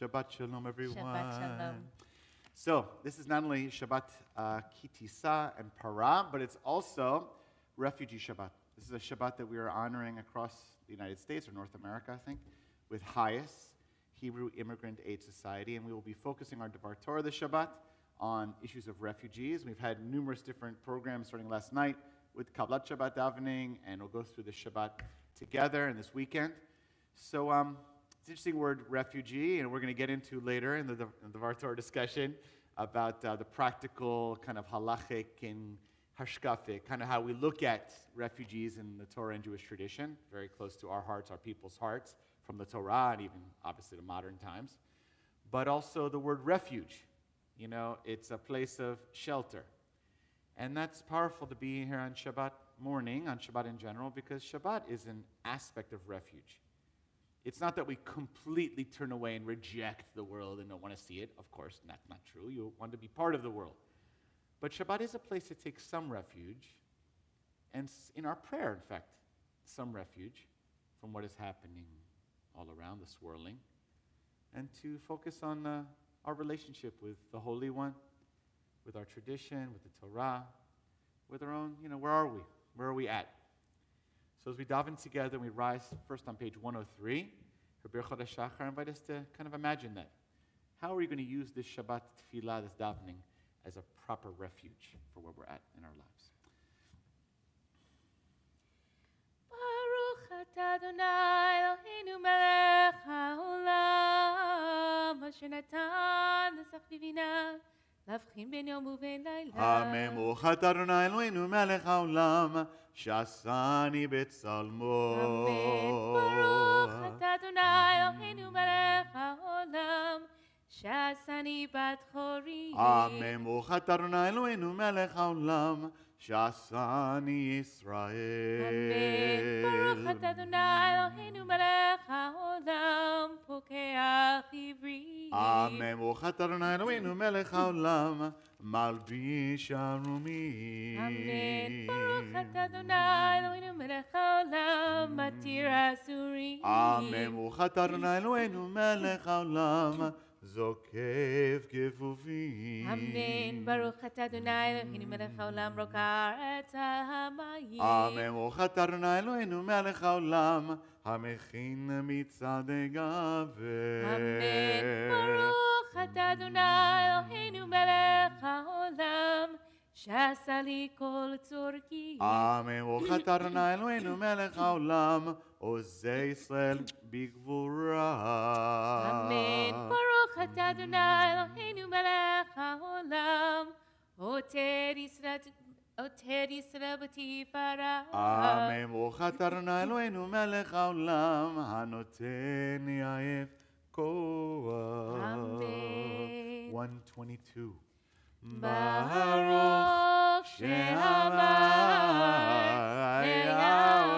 Shabbat Shalom, everyone. Shabbat Shalom. So, this is not only Shabbat Kitisa and Para, but it's also Refugee Shabbat. This is a Shabbat that we are honoring across the United States, or North America, I think, with HIAS, Hebrew Immigrant Aid Society, and we will be focusing our Devar Torah this Shabbat on issues of refugees. We've had numerous different programs starting last night with Kabbalat Shabbat davening, and we'll go through the Shabbat together and this weekend. So, it's an interesting word, refugee, and we're going to get into later in the Devar Torah discussion about the practical kind of halachic and hashkafic, kind of how we look at refugees in the Torah and Jewish tradition, very close to our hearts, our people's hearts, from the Torah and even obviously to modern times. But also the word refuge, you know, it's a place of shelter. And that's powerful to be here on Shabbat morning, on Shabbat in general, because Shabbat is an aspect of refuge. It's not that we completely turn away and reject the world and don't want to see it. Of course, that's not true. You want to be part of the world. But Shabbat is a place to take some refuge, and in our prayer, in fact, some refuge from what is happening all around, the swirling, and to focus on our relationship with the Holy One, with our tradition, with the Torah, with our own, where are we? Where are we at? So as we daven together, we rise first on page 103. Rabbi Chodesh Shachar invite us to kind of imagine that. How are we going to use this Shabbat tefillah, this davening, as a proper refuge for where we're at in our lives? Baruch atah Adonai Eloheinu melech haolam, asher natan l'sach bivina, להבחין בין יום ובין לילה. אמן. ברוך אתה אדוני אלוהינו מלך העולם, שעשני בצלמו. אמן. ברוך אתה אדוני אלוהינו מלך העולם, שעשני בת חורי. אמן. ברוך אתה אדוני אלוהינו מלך העולם, שעשני ישראל. אמן. ברוך אתה אדוני אלוהינו מלך העולם, פוקח עברי. אמן. ברוך אתה אדוני אלוהינו מלך העולם, מלביש ערומים. אמן. ברוך אתה אדוני אלוהינו מלך העולם, מתיר אסורים. אמן. ברוך אתה אדוני אלוהינו מלך העולם, זוקף כפופים. אמן. ברוך אתה אדוני אלוהינו מלך העולם, רוקע את המים. אמן. ברוך אתה אדוני אלוהינו מלך העולם, המכין מצעדי גבר. אמן. ברוך אתה אדוני אלוהינו מלך העולם, שעשה לי כל צורכי. אמן. ברוך אתה אדוני אלוהינו מלך העולם, עוזי ישראל בגבורה. אמן. ברוך אתה אדוני אלוהינו מלך העולם, עוטר ישראל בתפארה. אמן. ברוך אתה אדוני אלוהינו מלך העולם, הנותן יעף כוח. אמן. 122. ברוך שעמד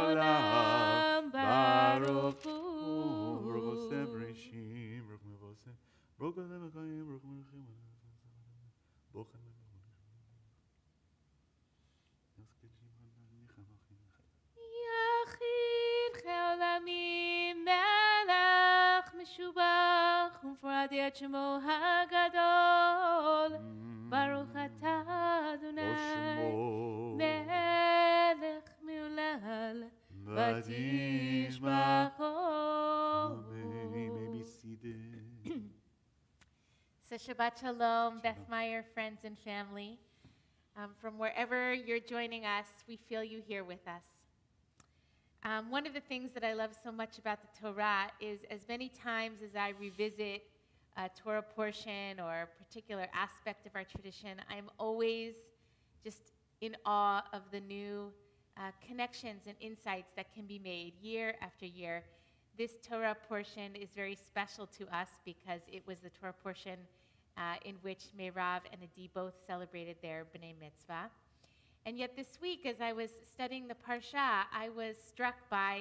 העולם, ברוך הוא. ברוך עושה בראשים, ברוך מבוסם, ברוך עושה בקיים, ברוך מלכים, ברוך יחיד כעולמי מלך משובח ומפואר את שמו הגדול. ברוך אתה אדוני מלך מהולל ותשבחו. So Shabbat Shalom, Beth Meyer, friends and family. From wherever you're joining us, we feel you here with us. One of the things that I love so much about the Torah is as many times as I revisit a Torah portion or a particular aspect of our tradition, I'm always just in awe of the new connections and insights that can be made year after year. This Torah portion is very special to us because it was the Torah portion in which Meirav and Adi both celebrated their B'nai Mitzvah. And yet this week, as I was studying the Parsha, I was struck by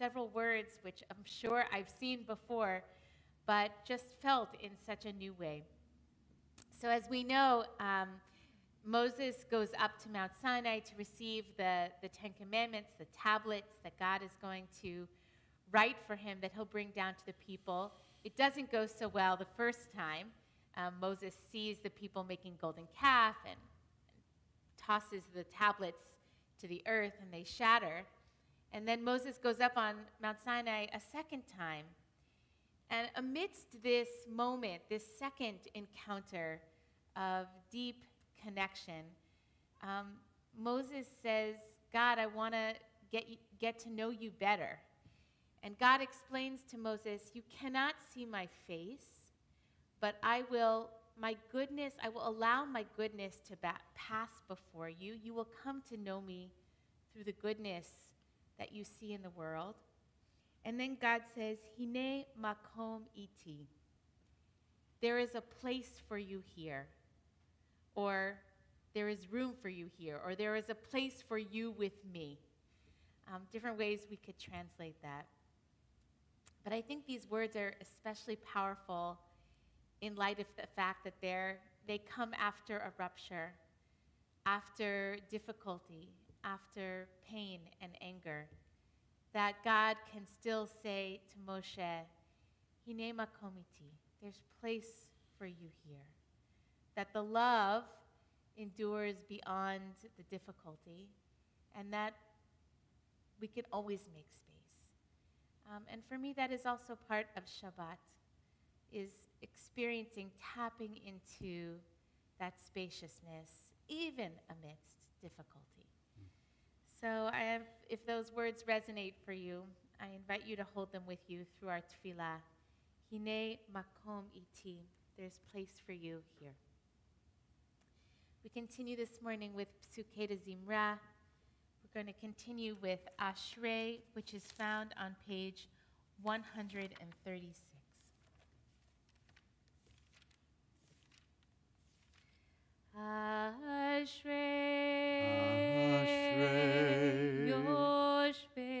several words which I'm sure I've seen before, but just felt in such a new way. So as we know, Moses goes up to Mount Sinai to receive the Ten Commandments, the tablets that God is going to write for him that he'll bring down to the people. It doesn't go so well the first time. Moses sees the people making golden calf and tosses the tablets to the earth and they shatter. And then Moses goes up on Mount Sinai a second time. And amidst this moment, this second encounter of deep connection, Moses says, God, I want to get to know you better. And God explains to Moses, you cannot see my face, but I will allow my goodness to pass before you. You will come to know me through the goodness that you see in the world. And then God says, Hine makom iti. There is a place for you here. Or there is room for you here. Or there is a place for you with me. Different ways we could translate that. But I think these words are especially powerful in light of the fact that they come after a rupture, after difficulty, after pain and anger, that God can still say to Moshe, Hine makom iti, there's place for you here. That the love endures beyond the difficulty, and that we can always make space. And for me, that is also part of Shabbat, is experiencing, tapping into that spaciousness, even amidst difficulty. So if those words resonate for you, I invite you to hold them with you through our tefillah. Hine makom iti, there's place for you here. We continue this morning with Psukei de Zimra. We're going to continue with Ashrei, which is found on page 136. Ashrei, Yoshvei,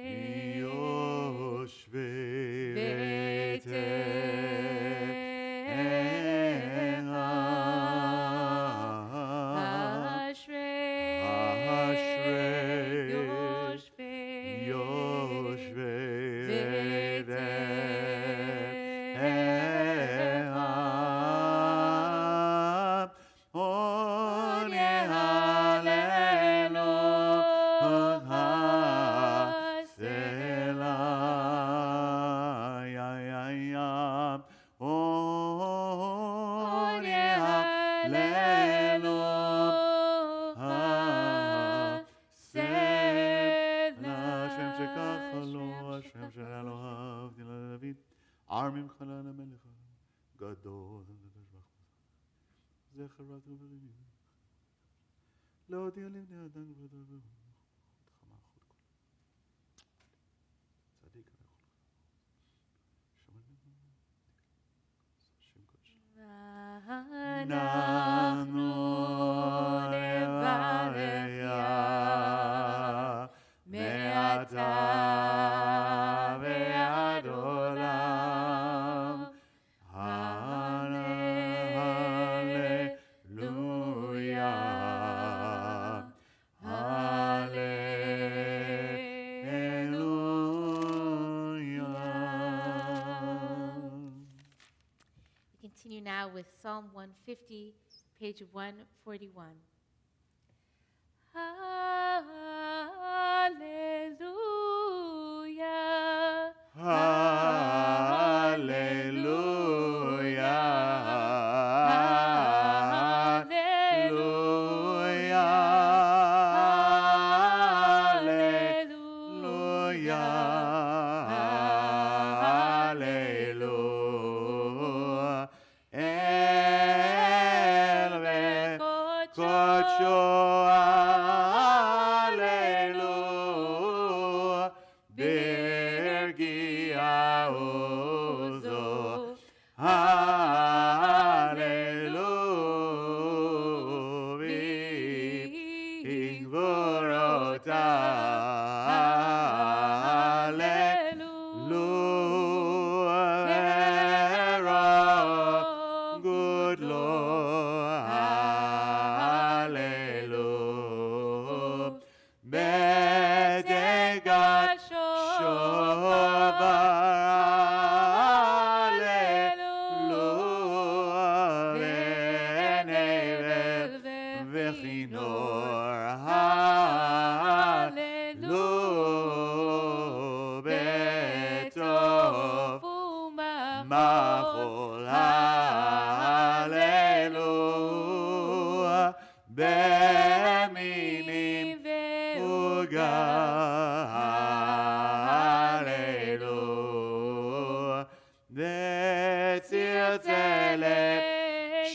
Armim Chalana Melecha, Gadol, Zecher Ratuvim, Lo Dialim Neadan Vadavim, Chamachot, Tzadik, Shaman, Nanu Nevareya, Meata Ve'adolam, Hallelujah, Hallelujah. We continue now with Psalm 150, page 141. Hallelujah. Hallelujah. Good Lord, hallelujah.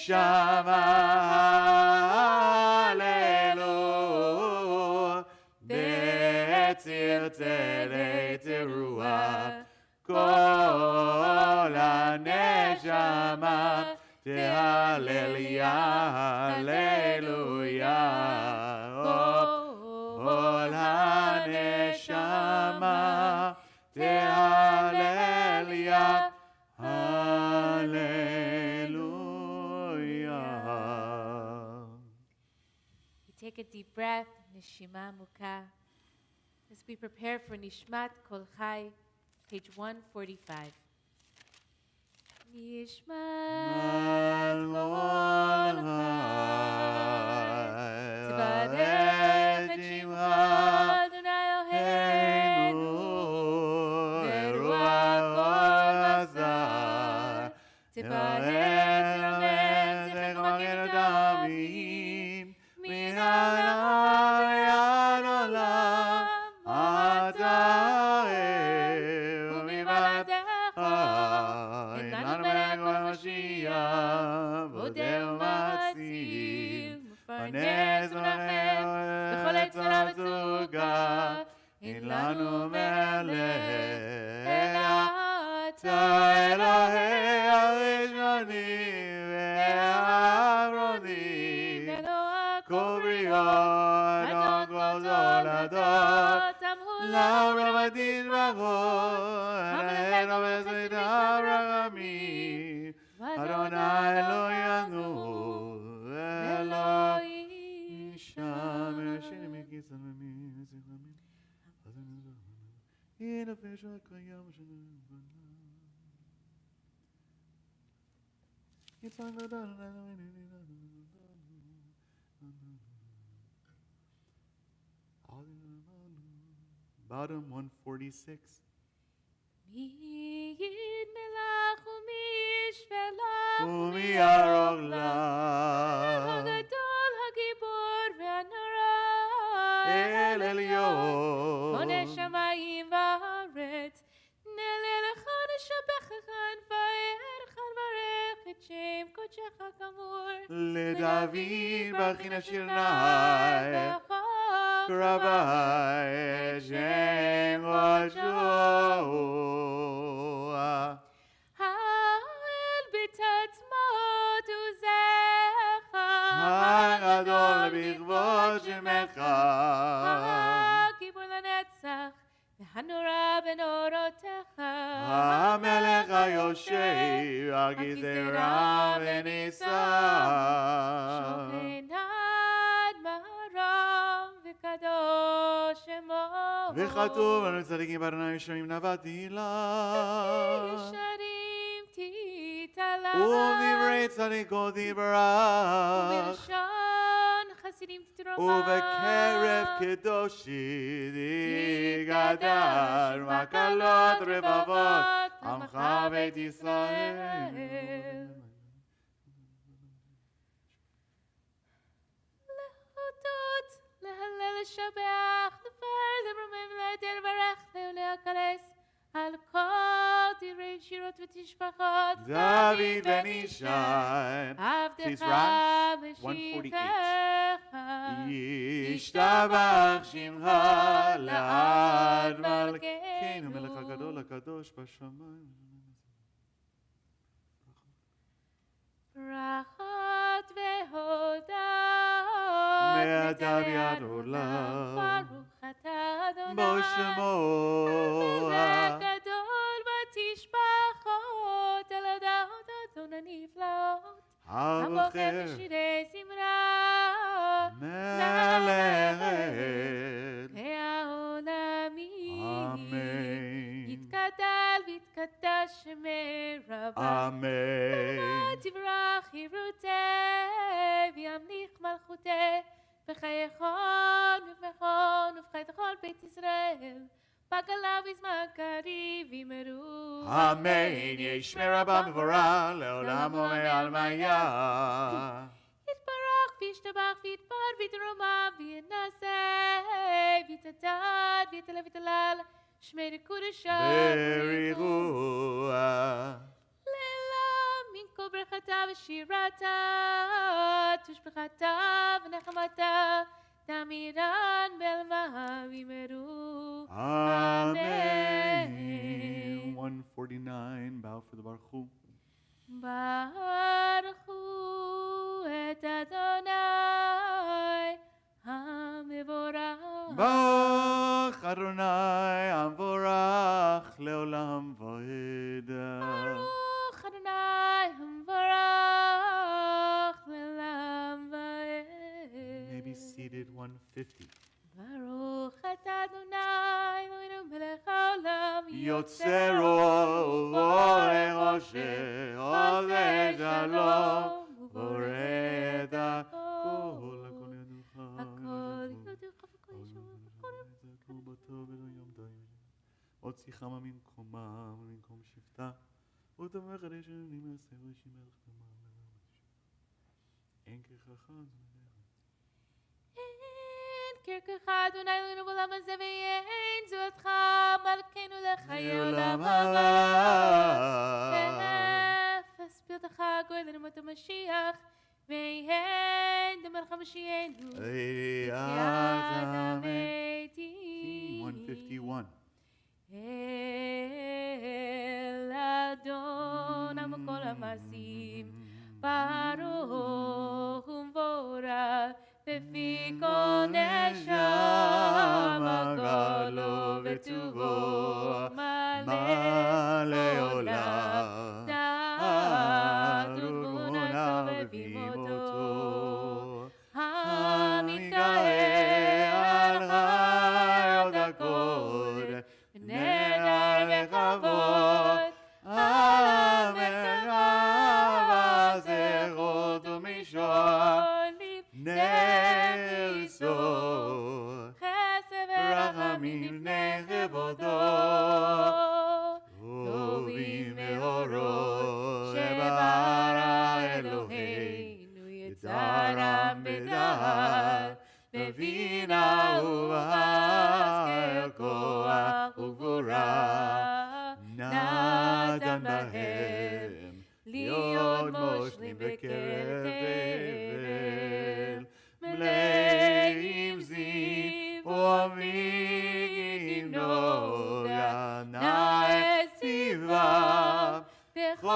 נשמה, הללו, בציר צלע תרועה, כל הנשמה, תהלליה, הללויה, כל הנשמה, תהלליה, hallelujah. Take a deep breath, Nishima Mukha, as we prepare for Nishmat Kol Chai, page 145. Nishmat Kol Chai, Tvarech et Shimcha Adonai Eloheinu, Veruach Kol Basar, Tvarech Ramen Zechem Magen David, Min Ha'ad Olam, Atah U'mivadecha, En Lanu Melech Mashiach, Bodeh U'Matzil, Mefarnes U'Menachem, B'chol Tzara V'Tzuga, En Lanu Melech, Ata Elohei Harishonim Ve'Aharonim, Kol Briot, Adon Kol Zoladot, Laura Vadin Vachor, Elohenu V'Zeit HaRachamim, Adonai Eloheinu, Elohim Sham, Elohim Mikitza V'Mim, Zichamim, in a fish HaKayam Bottom 146. Miyid melach u'mishvelach U'mi'arogla Hagadol hagibor ve'anara El Elyon Boneh shamayim va'aretz Nele lecha neshabechecha nfa'erecha nvarech et shem kodshecha kamor LeDavid Bachin Ashir Nai Rabbi Shem Kodsho Ha'el b'tatzmot u'zecha Hagadol b'chvod Shemecha Ha'kibur l'netzach V'hanora b'norotecha HaMelech HaYoshev Al Gizera v'Nisa Shohenad maharam v'kadosh shemo וכתוב על צדיקים באדוני ישרים נבעתי לה ישרים תתעלה ובדברי צדיקות יברך ובלשון חסידים תתרומם ובקרב קדושים יגדל מקלות רבבות עמך בית ישראל להודות, להלל, לשבח, לפאר, לרומם, להידל, לברך, ולהקלס על כל דברי שירות ותשבחות דוד בן ישי עבדך Please rise. 148. משיחך ישתבח שמך לעד מלכנו מלך הגדול הקדוש בשמיים ברכות והודות מעתה ועד עולם ברוך אתה אדוני בו שמו המלך גדול ותשבחות על הודעות אדון הנפלאות הבוחר בשירי זמרה מלכת העולמים אמן יתגדל ויתקדש שמי רבה אמן תברח חירותי וימליך מלכותי בחייכון ובכון ובחי תכל בית ישראל בגלה בזמן קריב ימרו אמן ישמר רבה מבורא לעולם ומעלמיה יתברך וישתבח ויתפאר ויתרומם וינשא ויתעד ויתעלה ויתעלל שמי קודשא בריחוע לילה מן כל ברכתה ושירתה, תושבחתה ונחמתה, תמירן בעלמה וימרו. Amen. 149, bow for the Baruch Hu. ברכו את אדוני המבורך. Baruch Adonai Amvorach Leolam Vaed. ברוך אדוני המבורך לעולם ועד. May be seated 150. ברוך אתה אדוני אלוהינו מלך העולם יוצר ובורא ראשי עושה שלום ובורא את הכל הכל ידוך הכל ידוך וכל ישוע וכל הכל בטוב ויום דיין הוציאך ממקומם וממקום שבטה ותמך על ישנים מעשה ושימך תמר אין ככך אין כרכך אדוני אלוהינו בעולם הזה ואין זולתך מלכנו לחיי עולם הבא. אפס פרתך גואל לנו מות המשיח ואין דמלך משיענו תחיית המתים. 151. אל אדון עמו כל המעשים ברוך ומבורך בפי כל נשמה גדולו וטובו מלא עולם דעת ותבונתו ובימותו המתגאה על חיות הקודש נדר וכבוד על המרחב הזרות ומישור נלסור חסד ורחמים לפני כבודו טובים מאורות שברא אלוהינו יצרם בדעת בבינה ובחסד כוח וגבורה נתן בהם להיות מושלים בקרב תבל מלאים זיו ועמים נוגה נא את צבאם בכל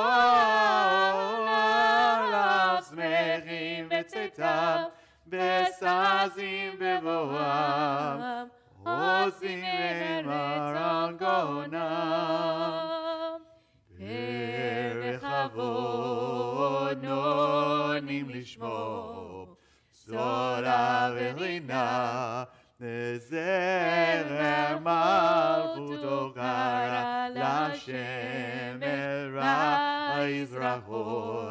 עולם שמחים בצאתם וששים בבואם עושים במרום גאונם בכבוד נונים לשמור סולה ורינה לזרע מלכותו קרא להשם אל יזרחור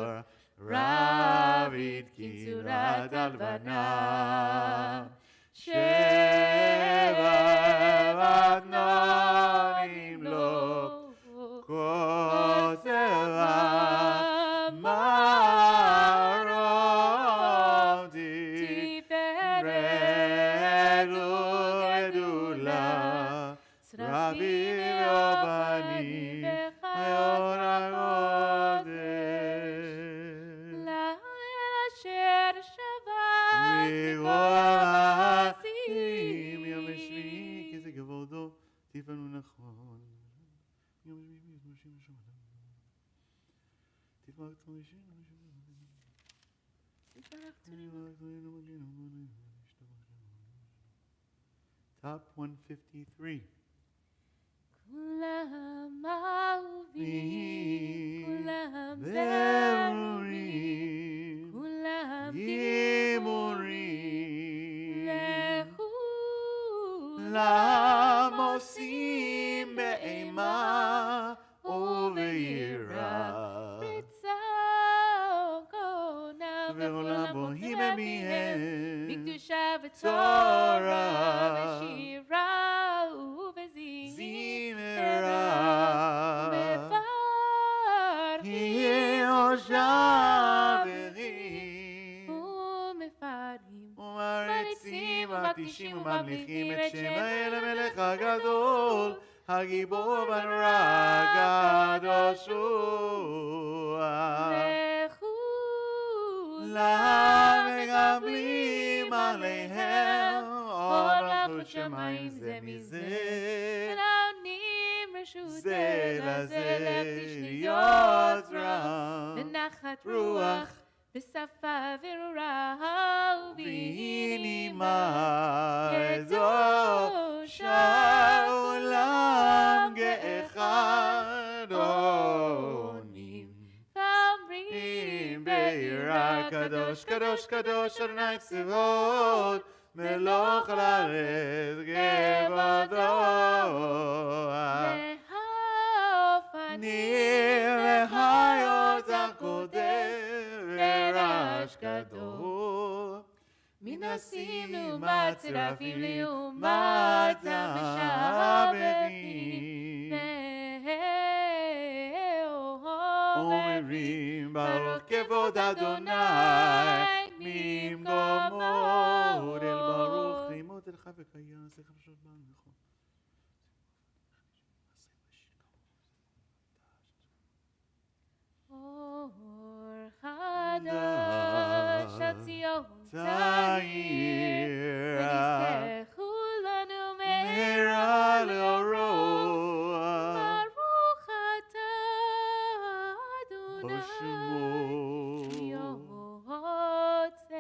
רב צורת הלבנה שבע נונים לו כוזבה מרום תפארת וגדולה שרפים ואבנים חיות הגודל לילה אשר שבת מכל המעשים יום השביעי כי זה כבודו תפעלו נכון יום השביעי משים השם Top 153. כולם אהובים, כולם זרועים, כולם גיבורים, לכו למוסים באימה וביראה בצעקונה ועולם בוהים מהם בקדושה תורה ותורה ושירה זמרה מפרחים ושברים ומפרים ומריצים ומקדישים וממליכים את שם האל המלך הגדול הגיבור בנורא הקדוש הוא עולם מקבלים עליהם אור מלכות שמיים זה מזה ונותנים רשות זה לזה לזה להיות להיות רב בנחת רוח רוח בשפה ברורה ויהי ויהי נימה קדוש העולם כאחד עונים ואומרים ביראה קדוש קדוש קדוש אדוני צבאות מלוך על הארץ כבודו ניר לחיות הקודם ורעש גדול מן הסים לעומת צרפים לעומת המשבחים אומרים ברוך כבוד אדוני ממקומות אל ברוך רימות אל חי וקיים זכר שבת נכון אור חדש על ציון תאיר ונזכה כולנו מהרה לאורו ברוך אתה אדוני בשמו יוצר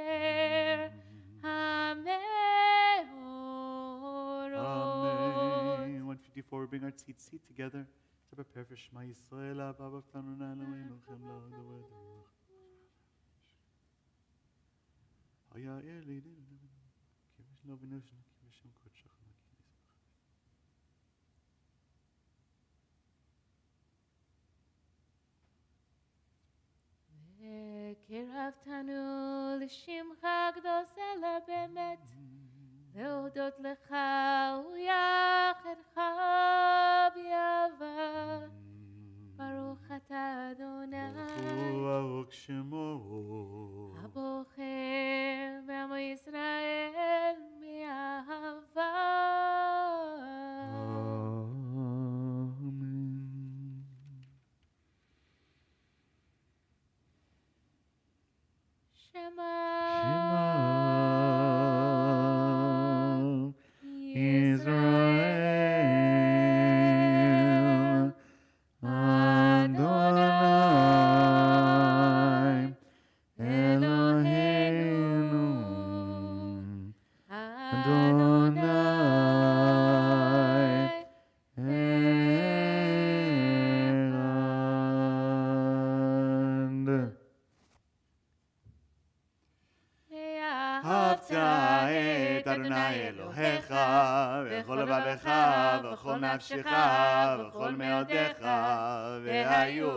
המאורות. Amen. 154, bring our seat together to prepare for Shema Yisrael. Abba B'Tanu Eloheinu Chem La'Adonai. Haya Eli Kivish Novinu Shna Kivishim Kodshach Makinis. וקרבתנו לשמך קדוש אלא באמת להודות לך ויחדך באהבה ברוך אתה אדוני Baruch Shemo. הבוחר בעמו ישראל מאהבה Amen. שמע Israel, Adonai, Eloheinu, Adonai, Echad. אהבת את אדוני אלוהיך בכל לבבך ובכל נפשך ובכל מאודיך והיו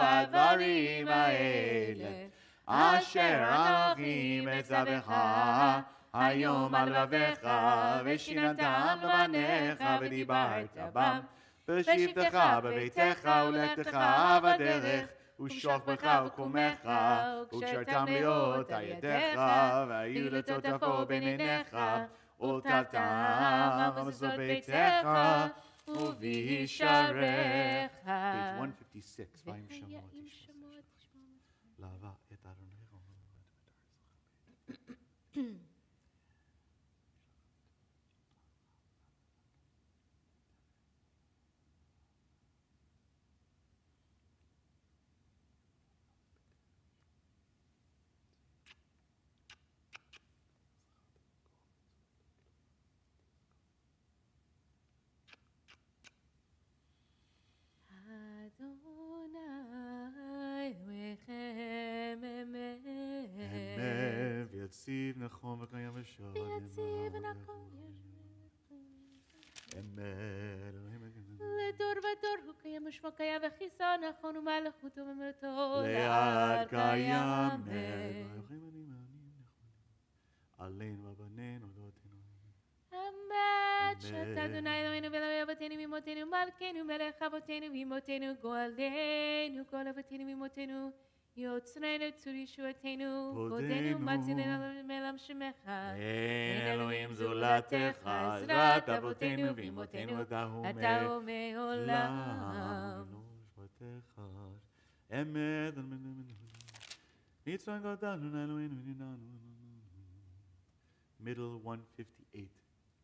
הדברים האלה אשר אנוכי מצווך היום על לבביך ושיננתם לבניך ודיברת בם בשבתך בביתך ולכתך בדרך ושוכבך וקומך, וקשרתם להיות על ידיך, והיו לטוטפו בין עיניך, ותתם במזוזות ביתך, ובישעריך. Page 156, volume שמות. לאהבה את אדוני. אדוני אלוהיכם אמת. אמת, ויציב נכון וקיים ושלום. ויציב נכון אמת, אלוהים לדור ודור הוא קיים ושמו קיים וחיסון נכון ומלכות וממלכתו לעד קיים. עלינו ובנינו דורותינו. אמת שאתה אדוני אלוהינו ואלוהי אבותינו ואמותינו מלכנו מלך אבותינו ואמותינו גואלנו כל אבותינו ואמותינו יוצרנו צור ישועתנו עודנו מצילנו מעולם שמך אין אלוהים זולתך עזרת אבותינו ואמותינו אתה הוא מעולם. אמת Middle 158.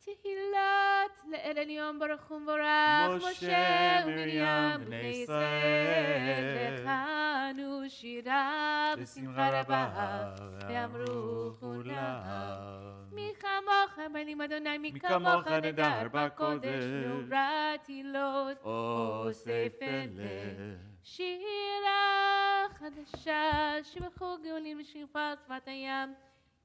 תהילות לאל עליון ברוך ומבורך, משה ומרים בני ישראל, לחנו שירה בשמחה רבה, ואמרו כולם. מי כמוך בנים אדוני, מי כמוך נדר בקודש, נורא תהילות, אוסף אלה. שירה חדשה, שבחו גאונים לשפע שפת הים,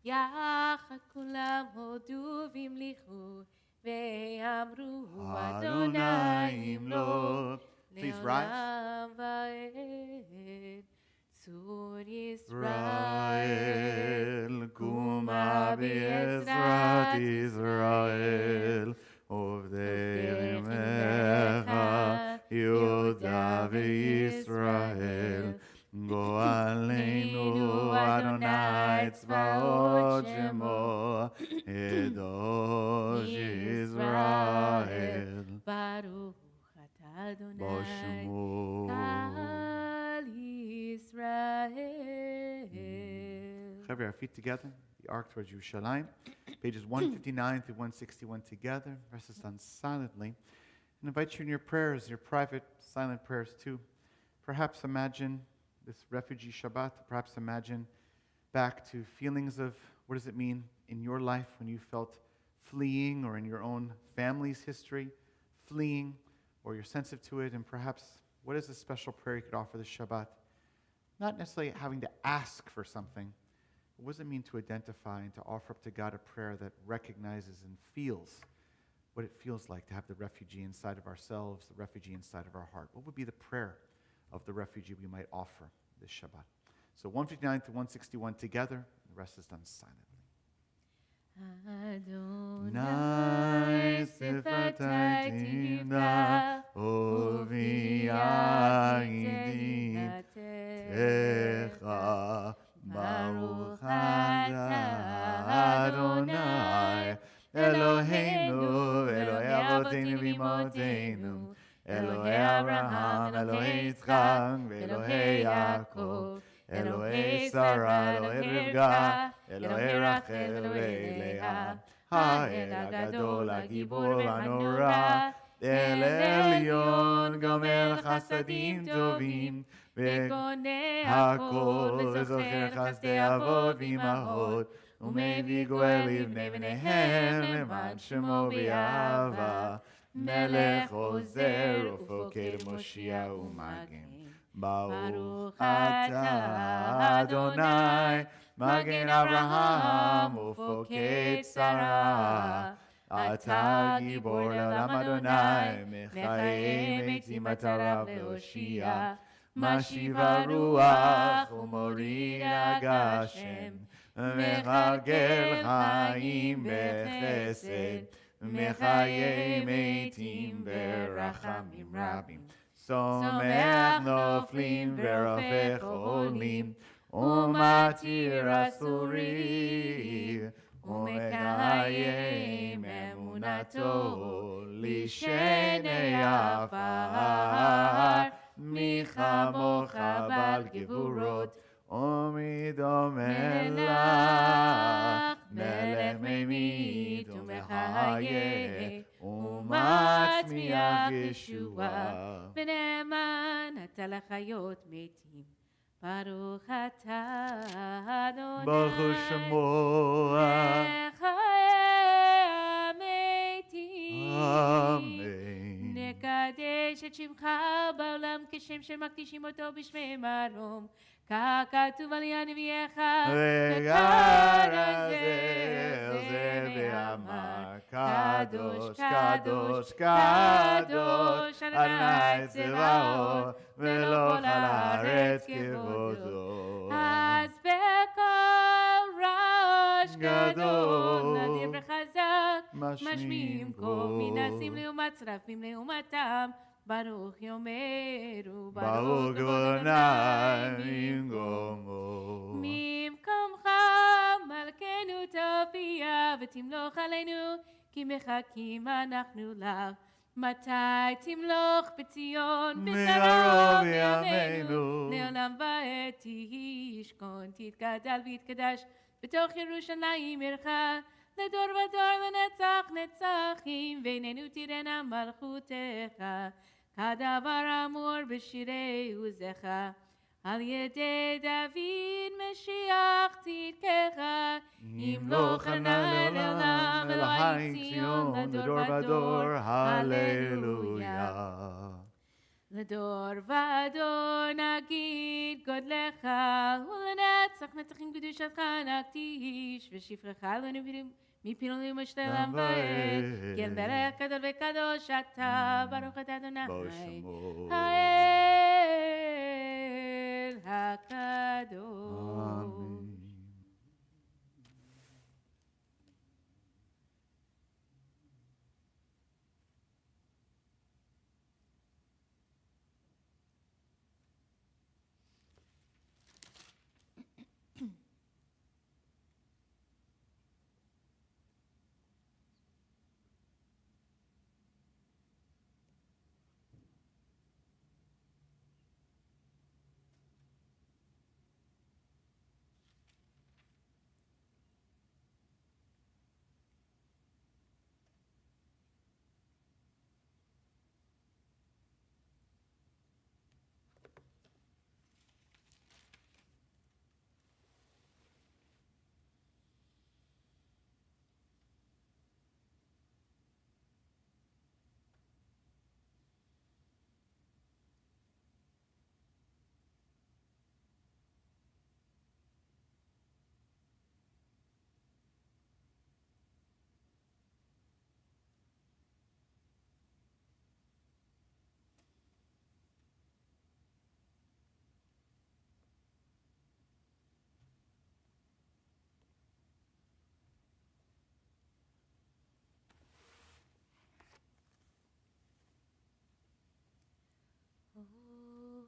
יחד כולם הודו והמליכו, ואמרו אדוני ימלוך לעולם ועד. צור ישראל, קומה בעזרת ישראל, עובדי עמך, יהודה וישראל, גואלנו אדוני צבאות שמו, קדוש ישראל, ברוך אתה אדוני בשמו. קהל ישראל. Our feet together, the arc towards Yerushalayim, pages 159 through 161 together. Rest us done silently. And invite you in your prayers, your private, silent prayers too. Perhaps imagine this refugee Shabbat. Perhaps imagine back to feelings of what does it mean in your life when you felt fleeing, or in your own family's history, fleeing, or you're sensitive to it. And perhaps what is a special prayer you could offer this Shabbat? Not necessarily having to ask for something. What does it mean to identify and to offer up to God a prayer that recognizes and feels what it feels like to have the refugee inside of ourselves, the refugee inside of our heart? What would be the prayer of the refugee we might offer this Shabbat? So 159 to 161 together, the rest is done silently. Adonai sefatai tivta, uvi Techa, Baruch atah Adonai, Eloheinu, Elohei Avotenu v'Imotenu, Elohei Abraham, Elohei Yitzchak, Elohei Yaakov, Elohei Sarah, Elohei Rivka, Elohei Rachel, Elohei Leah, האל הגדול, הגיבור והנורא, אל עליון, גומל חסדים טובים, וקונה הכל, וזוכר חסדי אבות ואמהות, ומביא גואל לבני בניהם, למען שמו באהבה, מלך עוזר ופוקד מושיע ומגן. ברוך אתה אדוני, מגן אברהם ופוקד שרה. אתה גיבור לעולם אדוני, מחיי מתים אתה רב להושיע. משיב הרוח ומוריד הגשם, מגלגל חיים בחסד, מחיי מתים ברחמים רבים. סומך נופלים ורופא חולים, ומתיר אסורים, ומקיים אמונתו לשני עפר. מי כמוך בעל גבורות, ומי דומה לך, מלך ממית ומחיה, ומצמיח ישועה. ונאמן אתה לחיות מתים, ברוך אתה אדוני, ברוך הוא שמו, לחיי המתים. אמן. נקדש את שמך בעולם כשם שמקדישים אותו בשמי מרום, כך כתוב על יד נביאך, וקרא זה ואמר, קדוש, קדוש, קדוש, אדוני צבאות, ולא כל הארץ כבודו. אז בקול רעש גדול, נדיר וחזק, משמיעים כה, מנסים לעומת צרפים לעומתם, ברוך יאמרו, ברוך אדוני ממקומו. ממקומך מלכנו תופיע ותמלוך עלינו, כי מחכים אנחנו לך. מתי תמלוך בציון, בקרוב בימינו, ימינו. לעולם ועד תשכון, תתגדל ויתקדש בתוך ירושלים עירך, לדור ודור לנצח נצחים, בינינו תירנה מלכותך, כדבר אמור בשירי עוזך, על ידי דוד משיח צדקך, ימלוך ענה לעולם אלוהי ציון, לדור ודור, הללויה. לדור ודור נגיד גודלך, ולנצח נצחים קדושתך נקדיש, ושפרך לנו מפילוני ומשתלם ועד, כן ברך גדול וקדוש אתה, ברוך אתה אדוני, האל הקדוש.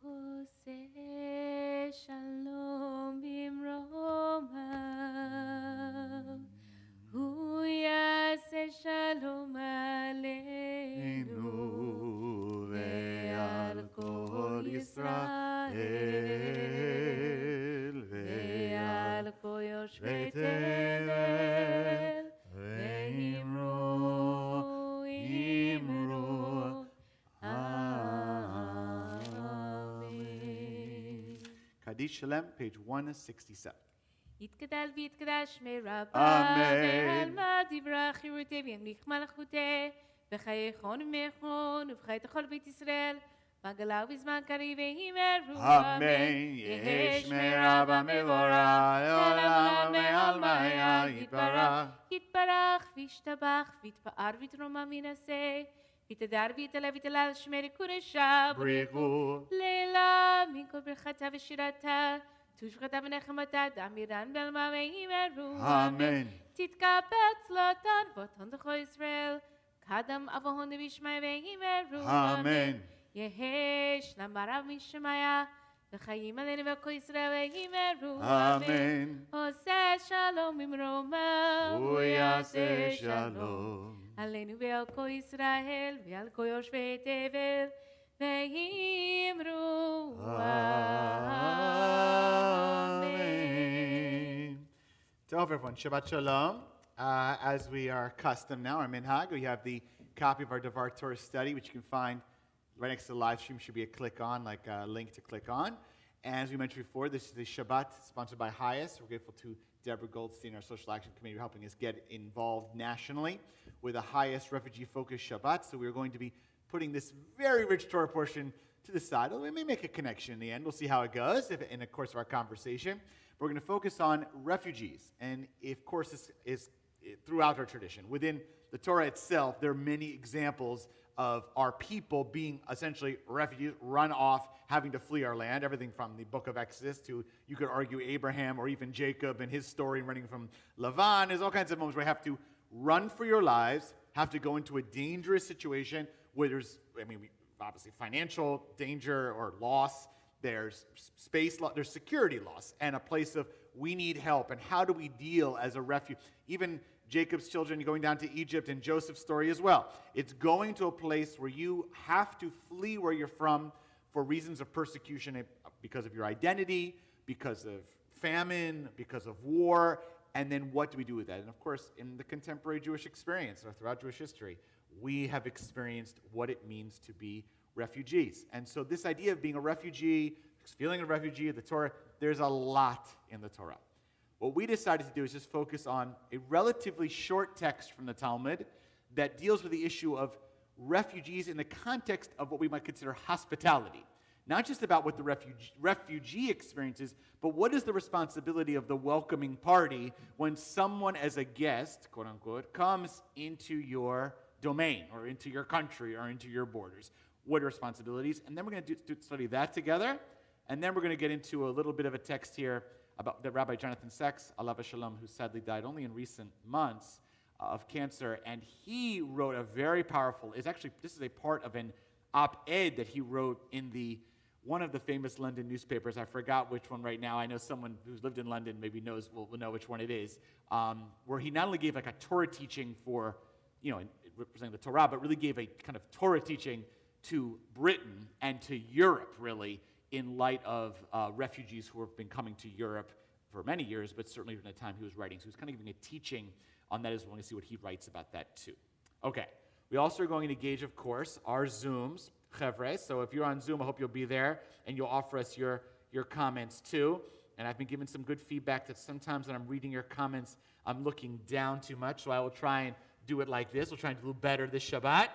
עושה שלום במרומיו, הוא יעשה שלום עלינו ועל כל ישראל ועל כל יושבי תבל, ואמרו אמרו Kaddish Shalem, page 167. יתגדל ויתקדש מרבה, אמן. ועלמא דברה חירותי וימליך מלכותי, בחייכון ומכון ובחיית כל בית ישראל, בגלה ובזמן קריב ויאמרו אמן. יהי שמרה במבורא, לעולם ועלמא יתברך. יתברך וישתבח ויתפאר ויתרומם וינשא, ויתהדר ויתעלה ויתהלל שמי קודשה בריחו. לילה מכל ברכתה ושירתה, תושבחתה ונחמתה, דמירן בעלמה ויאמרו אמן. תתקבץ לותן ואותן לכל ישראל, קדם אבוהון דבישמעיה ויאמרו אמן. יהי שלמה רב משמיה, וחיים עלינו וכל ישראל ויאמרו אמן. עושה שלום במרומיו, הוא יעשה שלום. עלינו ועל כל ישראל ועל כל יושבי תבל, ואמרו Amen. To everyone, Shabbat Shalom. As we are accustomed now, our minhag, we have the copy of our Devar Torah study, which you can find right next to the live stream. Should be a click on, like a link to click on. And as we mentioned before, this is the Shabbat sponsored by Highest. We're grateful to Deborah Goldstein, our Social Action Committee, for helping us get involved nationally with a Highest refugee-focused Shabbat. So we're going to be putting this very rich Torah portion to the side. We may make a connection in the end. We'll see how it goes in the course of our conversation. But we're going to focus on refugees. And of course, this is throughout our tradition. Within the Torah itself, there are many examples of our people being essentially refugees, run off, having to flee our land. Everything from the book of Exodus to, you could argue, Abraham or even Jacob and his story running from Lavan. There's all kinds of moments where you have to run for your lives, have to go into a dangerous situation where there's, obviously financial danger or loss, there's space loss, there's security loss, and a place of we need help, and how do we deal as a refugee? Even Jacob's children going down to Egypt and Joseph's story as well. It's going to a place where you have to flee where you're from for reasons of persecution because of your identity, because of famine, because of war, and then what do we do with that? And of course, in the contemporary Jewish experience or throughout Jewish history, we have experienced what it means to be refugees. And so this idea of being a refugee, feeling a refugee of the Torah, there's a lot in the Torah. What we decided to do is just focus on a relatively short text from the Talmud that deals with the issue of refugees in the context of what we might consider hospitality. Not just about what the refugee experiences, but what is the responsibility of the welcoming party when someone as a guest, quote unquote, comes into your domain or into your country or into your borders. What are responsibilities? And then we're going to study that together. And then we're going to get into a little bit of a text here about the Rabbi Jonathan Sacks, alav shalom, who sadly died only in recent months of cancer. And he wrote a very powerful, this is a part of an op-ed that he wrote in one of the famous London newspapers. I forgot which one right now. I know someone who's lived in London maybe will know which one it is, where he not only gave like a Torah teaching for, representing the Torah, but really gave a kind of Torah teaching to Britain and to Europe, really, in light of refugees who have been coming to Europe for many years, but certainly during the time he was writing. So he was kind of giving a teaching on that as well, to see what he writes about that too. Okay, we also are going to engage, of course, our Zooms, Chevre. So if you're on Zoom, I hope you'll be there, and you'll offer us your comments too. And I've been given some good feedback that sometimes when I'm reading your comments, I'm looking down too much, so I will try and do it like this. We'll try and do better this Shabbat.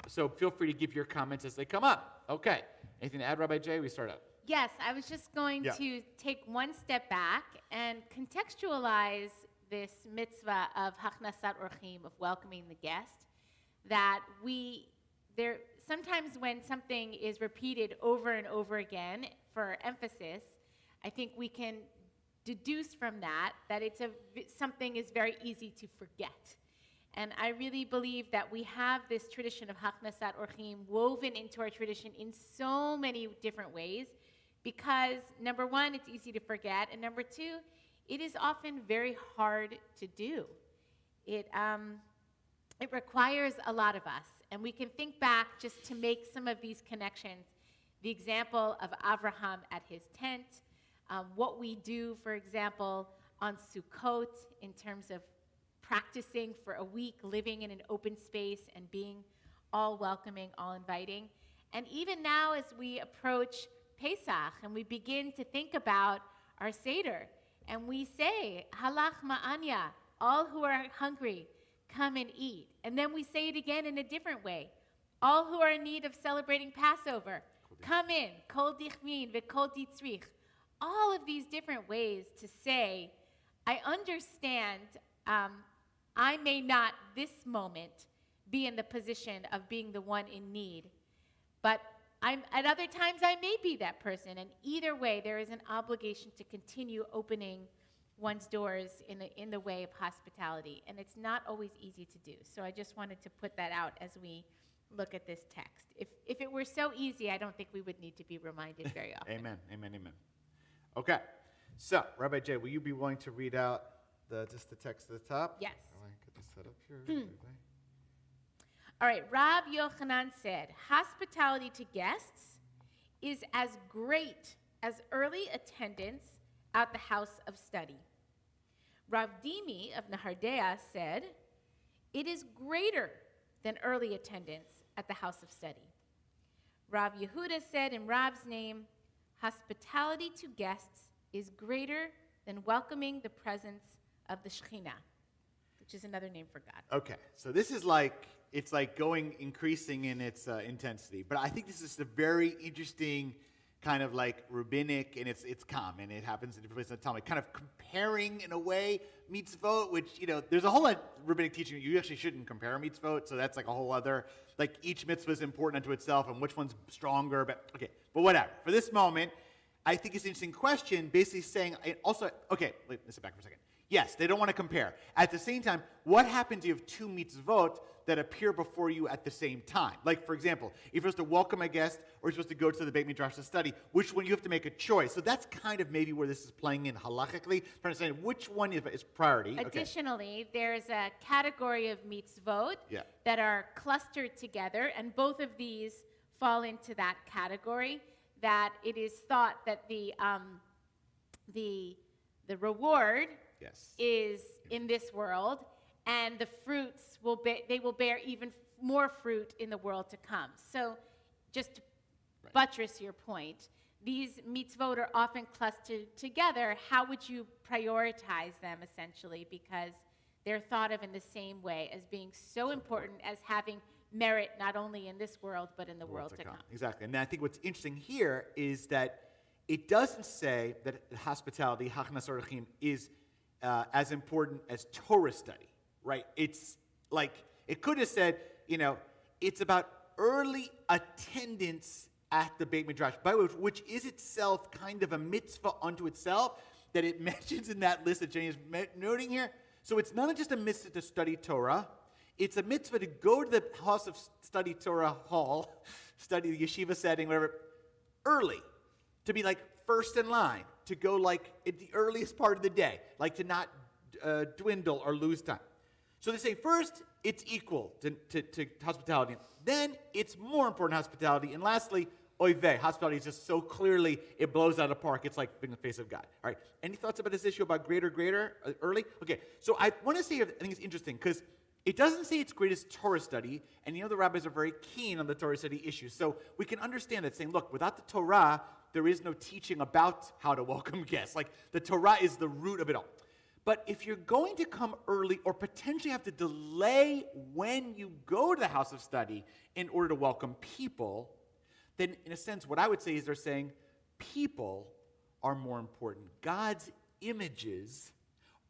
So feel free to give your comments as they come up. Okay. Anything to add, Rabbi Jay? We start out. Yes, I was just going to take one step back and contextualize this mitzvah of hachnasat orchim, of welcoming the guest, that sometimes when something is repeated over and over again for emphasis, I think we can deduce from that something is very easy to forget. And I really believe that we have this tradition of hachnasat orchim woven into our tradition in so many different ways because, number one, it's easy to forget, and number two, it is often very hard to do. It requires a lot of us, and we can think back just to make some of these connections. The example of Avraham at his tent, what we do, for example, on Sukkot in terms of practicing for a week, living in an open space and being all welcoming, all inviting. And even now as we approach Pesach and we begin to think about our Seder, and we say, Halach ma'anya, all who are hungry, come and eat. And then we say it again in a different way. All who are in need of celebrating Passover, come in, kol dichmin v'kol ditzrich. All of these different ways to say, I understand I may not this moment be in the position of being the one in need, but at other times I may be that person. And either way, there is an obligation to continue opening one's doors in the way of hospitality. And it's not always easy to do. So I just wanted to put that out as we look at this text. If it were so easy, I don't think we would need to be reminded very often. Amen, amen, amen. Okay, so Rabbi Jay, will you be willing to read out just the text at the top? Yes. I get this set up here. All right, Rav Yochanan said, hospitality to guests is as great as early attendance at the house of study. Rav Dimi of Nehardea said, it is greater than early attendance at the house of study. Rav Yehuda said in Rav's name, hospitality to guests is greater than welcoming the presence of the Shekhinah, which is another name for God. Okay, so this is it's like increasing in its intensity. But I think this is a very interesting kind of like rabbinic, and it's common. It happens in different places in the Talmud, kind of comparing in a way mitzvot, which, there's a whole lot of rabbinic teaching. You actually shouldn't compare mitzvot, so that's like a whole other, like each mitzvah is important unto itself and which one's stronger, but whatever. For this moment, I think it's an interesting question, basically saying, let's step back for a second. Yes, they don't want to compare. At the same time, what happens if you have two mitzvot that appear before you at the same time? Like, for example, if you're supposed to welcome a guest or you're supposed to go to the Beit Midrash to study, which one you have to make a choice. So that's kind of maybe where this is playing in halachically, trying to understand which one is priority. Additionally, there's a category of mitzvot that are clustered together, and both of these fall into that category, that it is thought that the reward is in this world, and the fruits will bear even more fruit in the world to come. So just to buttress your point, these mitzvot are often clustered together. How would you prioritize them, essentially, because they're thought of in the same way as being so important as having merit not only in this world but in the world to come. Exactly. And I think what's interesting here is that it doesn't say that hospitality, hachnas orachim, is as important as Torah study, right? It's like, it could have said, it's about early attendance at the Beit Midrash, by the way, which is itself kind of a mitzvah unto itself that it mentions in that list that Jenny is noting here. So it's not just a mitzvah to study Torah, it's a mitzvah to go to the house of study Torah hall, study the yeshiva setting, whatever, early. To be like first in line, to go like at the earliest part of the day, like to not dwindle or lose time. So they say first, it's equal to hospitality. Then it's more important hospitality. And lastly, oiveh. Hospitality is just so clearly, it blows out of the park. It's like being the face of God. All right. Any thoughts about this issue about greater, early? Okay. So I want to say, I think it's interesting because it doesn't say it's great as Torah study, and the rabbis are very keen on the Torah study issue. So we can understand that, saying, look, without the Torah, there is no teaching about how to welcome guests. Like, the Torah is the root of it all. But if you're going to come early or potentially have to delay when you go to the house of study in order to welcome people, then in a sense, what I would say is they're saying people are more important. God's images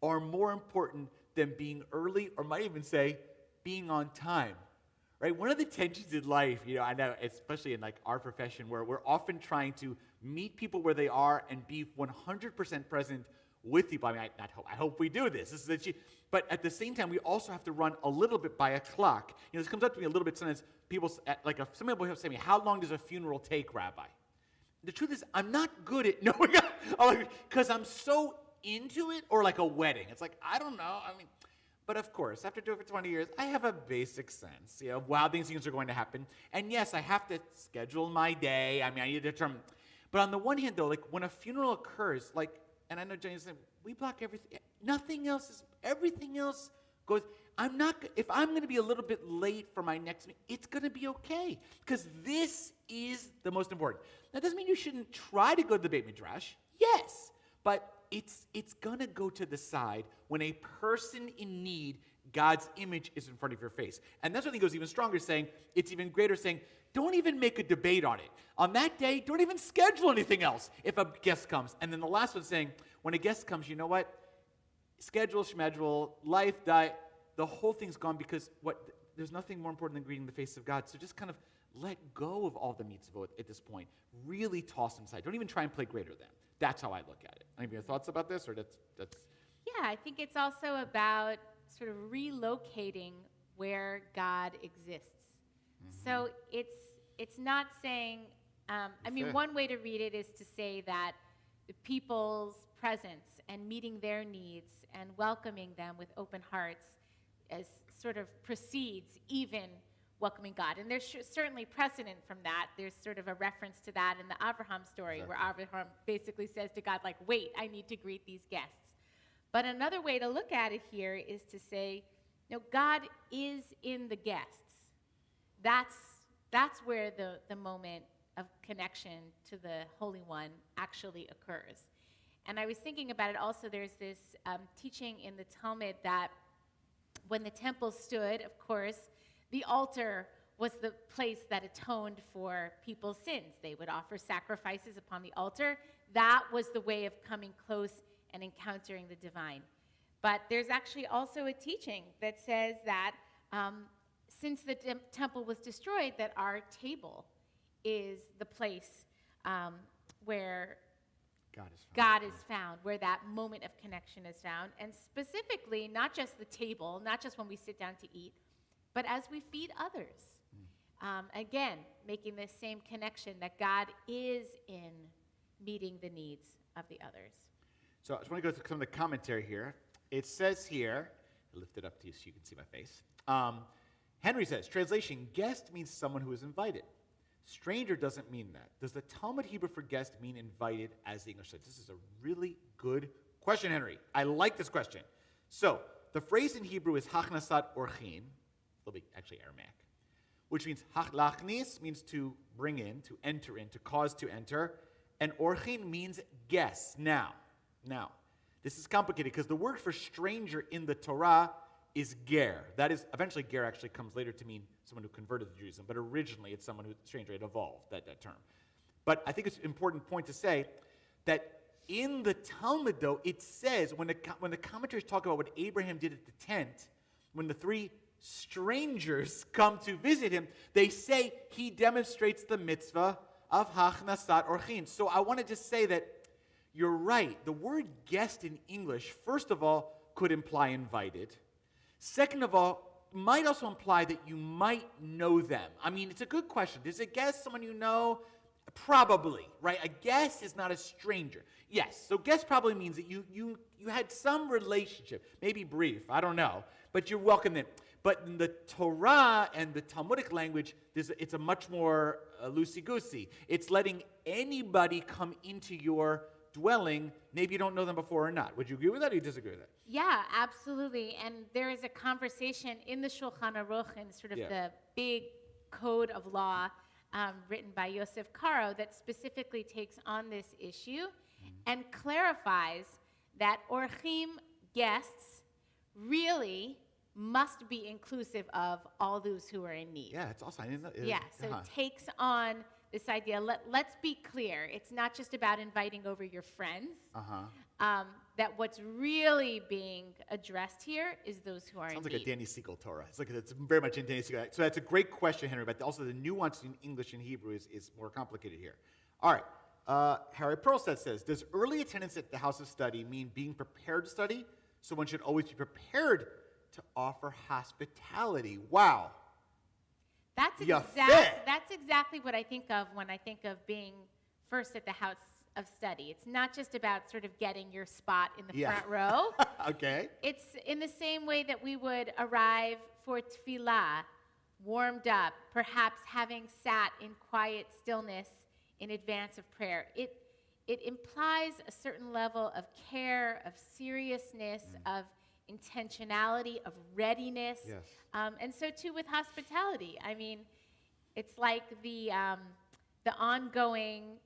are more important than being early, or might even say being on time, right? One of the tensions in life, I know, especially in like our profession, where we're often trying to meet people where they are and be 100% present with people. I mean, I hope we do this. But at the same time, we also have to run a little bit by a clock. This comes up to me a little bit sometimes. Some people have said to me, "How long does a funeral take, Rabbi?" The truth is, I'm not good at knowing, because I'm so into it, or like a wedding. It's like, I don't know. But of course, after doing it for 20 years, I have a basic sense, of how things are going to happen. And yes, I have to schedule my day. I need to determine. But on the one hand, though, like when a funeral occurs, and I know Jenny said, we block everything. Everything else goes. If I'm going to be a little bit late for my next meeting, it's going to be okay. Because this is the most important. That doesn't mean you shouldn't try to go to the Beit Midrash. Yes. But it's going to go to the side when a person in need, God's image is in front of your face. And that's when he goes even stronger, saying, it's even greater, saying, don't even make a debate on it. On that day, don't even schedule anything else if a guest comes. And then the last one saying, when a guest comes, you know what? Schedule, life, die, the whole thing's gone because there's nothing more important than greeting the face of God. So just kind of let go of all the mitzvot at this point. Really toss them aside. Don't even try and play greater than. That's how I look at it. Any of your thoughts about this, or that's? Yeah, I think it's also about sort of relocating where God exists. Mm-hmm. So it's not saying. One way to read it is to say that the people's presence and meeting their needs and welcoming them with open hearts as sort of precedes even welcoming God. And there's certainly precedent from that. There's sort of a reference to that in the Abraham story, where Abraham basically says to God, wait, I need to greet these guests. But another way to look at it here is to say, no, God is in the guests. That's where the moment of connection to the Holy One actually occurs. And I was thinking about it also, there's this teaching in the Talmud that when the temple stood, of course, the altar was the place that atoned for people's sins. They would offer sacrifices upon the altar. That was the way of coming close and encountering the divine. But there's actually also a teaching that says that since the temple was destroyed, that our table is the place where God is found, where that moment of connection is found. And specifically, not just the table, not just when we sit down to eat, but as we feed others. Again, making this same connection that God is in meeting the needs of the others. So I just want to go through some of the commentary here. It says here, I lift it up to you so you can see my face. Henry says, translation, guest means someone who is invited. Stranger doesn't mean that. Does the Talmud Hebrew for guest mean invited as the English says? This is a really good question, Henry. I like this question. So the phrase in Hebrew is hachnasat orchin, a little bit actually Aramaic, which means lachnis means to bring in, to enter in, to cause to enter, and orchin means guest. Now, this is complicated because the word for stranger in the Torah is ger. That is, eventually ger actually comes later to mean someone who converted to Judaism, but originally it's someone who's stranger. It evolved, that term. But I think it's an important point to say that in the Talmud, though, it says, when the commentaries talk about what Abraham did at the tent, when the three strangers come to visit him, they say he demonstrates the mitzvah of hachnasat orchin. So I want to just say that you're right. The word guest in English, first of all, could imply invited. Second of all, might also imply that you might know them. I mean, it's a good question. Is a guest someone you know? Probably, right? A guest is not a stranger. Yes, so guest probably means that you had some relationship, maybe brief, I don't know, but you're welcome in. But in the Torah and the Talmudic language, it's a much more loosey-goosey. It's letting anybody come into your dwelling, maybe you don't know them before or not. Would you agree with that or you disagree with that? Yeah, absolutely. And there is a conversation in the Shulchan Aruch and sort of the big code of law written by Yosef Karo that specifically takes on this issue and clarifies that orchim, guests, really must be inclusive of all those who are in need. Yeah, it's also. Yeah, so it takes on this idea. Let's be clear. It's not just about inviting over your friends. That what's really being addressed here is those who are in need. Sounds like a Danny Siegel Torah. It's very much in Danny Siegel. So that's a great question, Henry, but also the nuance in English and Hebrew is more complicated here. All right. Harry Perlstedt says, does early attendance at the house of study mean being prepared to study? So one should always be prepared to offer hospitality. Wow. That's exactly what I think of when I think of being first at the house of study. It's not just about sort of getting your spot in the front row. Okay. It's in the same way that we would arrive for tefillah, warmed up, perhaps having sat in quiet stillness in advance of prayer. It implies a certain level of care, of seriousness, of intentionality, of readiness. Yes. And so too with hospitality. I mean, it's like the ongoing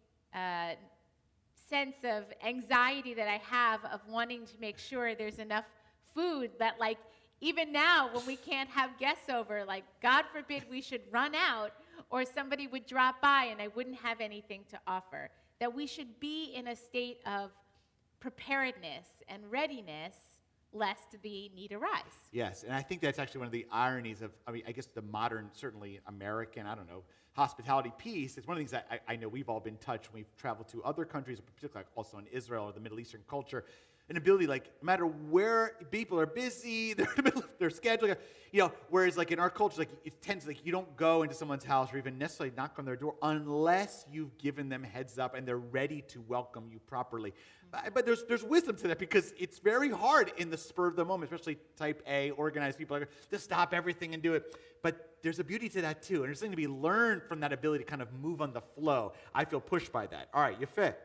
sense of anxiety that I have of wanting to make sure there's enough food that, like, even now when we can't have guests over, like, God forbid we should run out or somebody would drop by and I wouldn't have anything to offer. That we should be in a state of preparedness and readiness lest the need arise. Yes, and I think that's actually one of the ironies of, I guess the modern, certainly American, hospitality piece. It's one of the things that I know we've all been touched when we've traveled to other countries, particularly also in Israel or the Middle Eastern culture, an ability, like, no matter where people are busy, they're in the middle of their schedule, whereas, like, in our culture, like, it tends, like, you don't go into someone's house or even necessarily knock on their door unless you've given them heads up and they're ready to welcome you properly. But there's wisdom to that because it's very hard in the spur of the moment, especially type A, organized people, to stop everything and do it. But there's a beauty to that, too. And there's something to be learned from that ability to kind of move on the flow. I feel pushed by that. All right, you fit.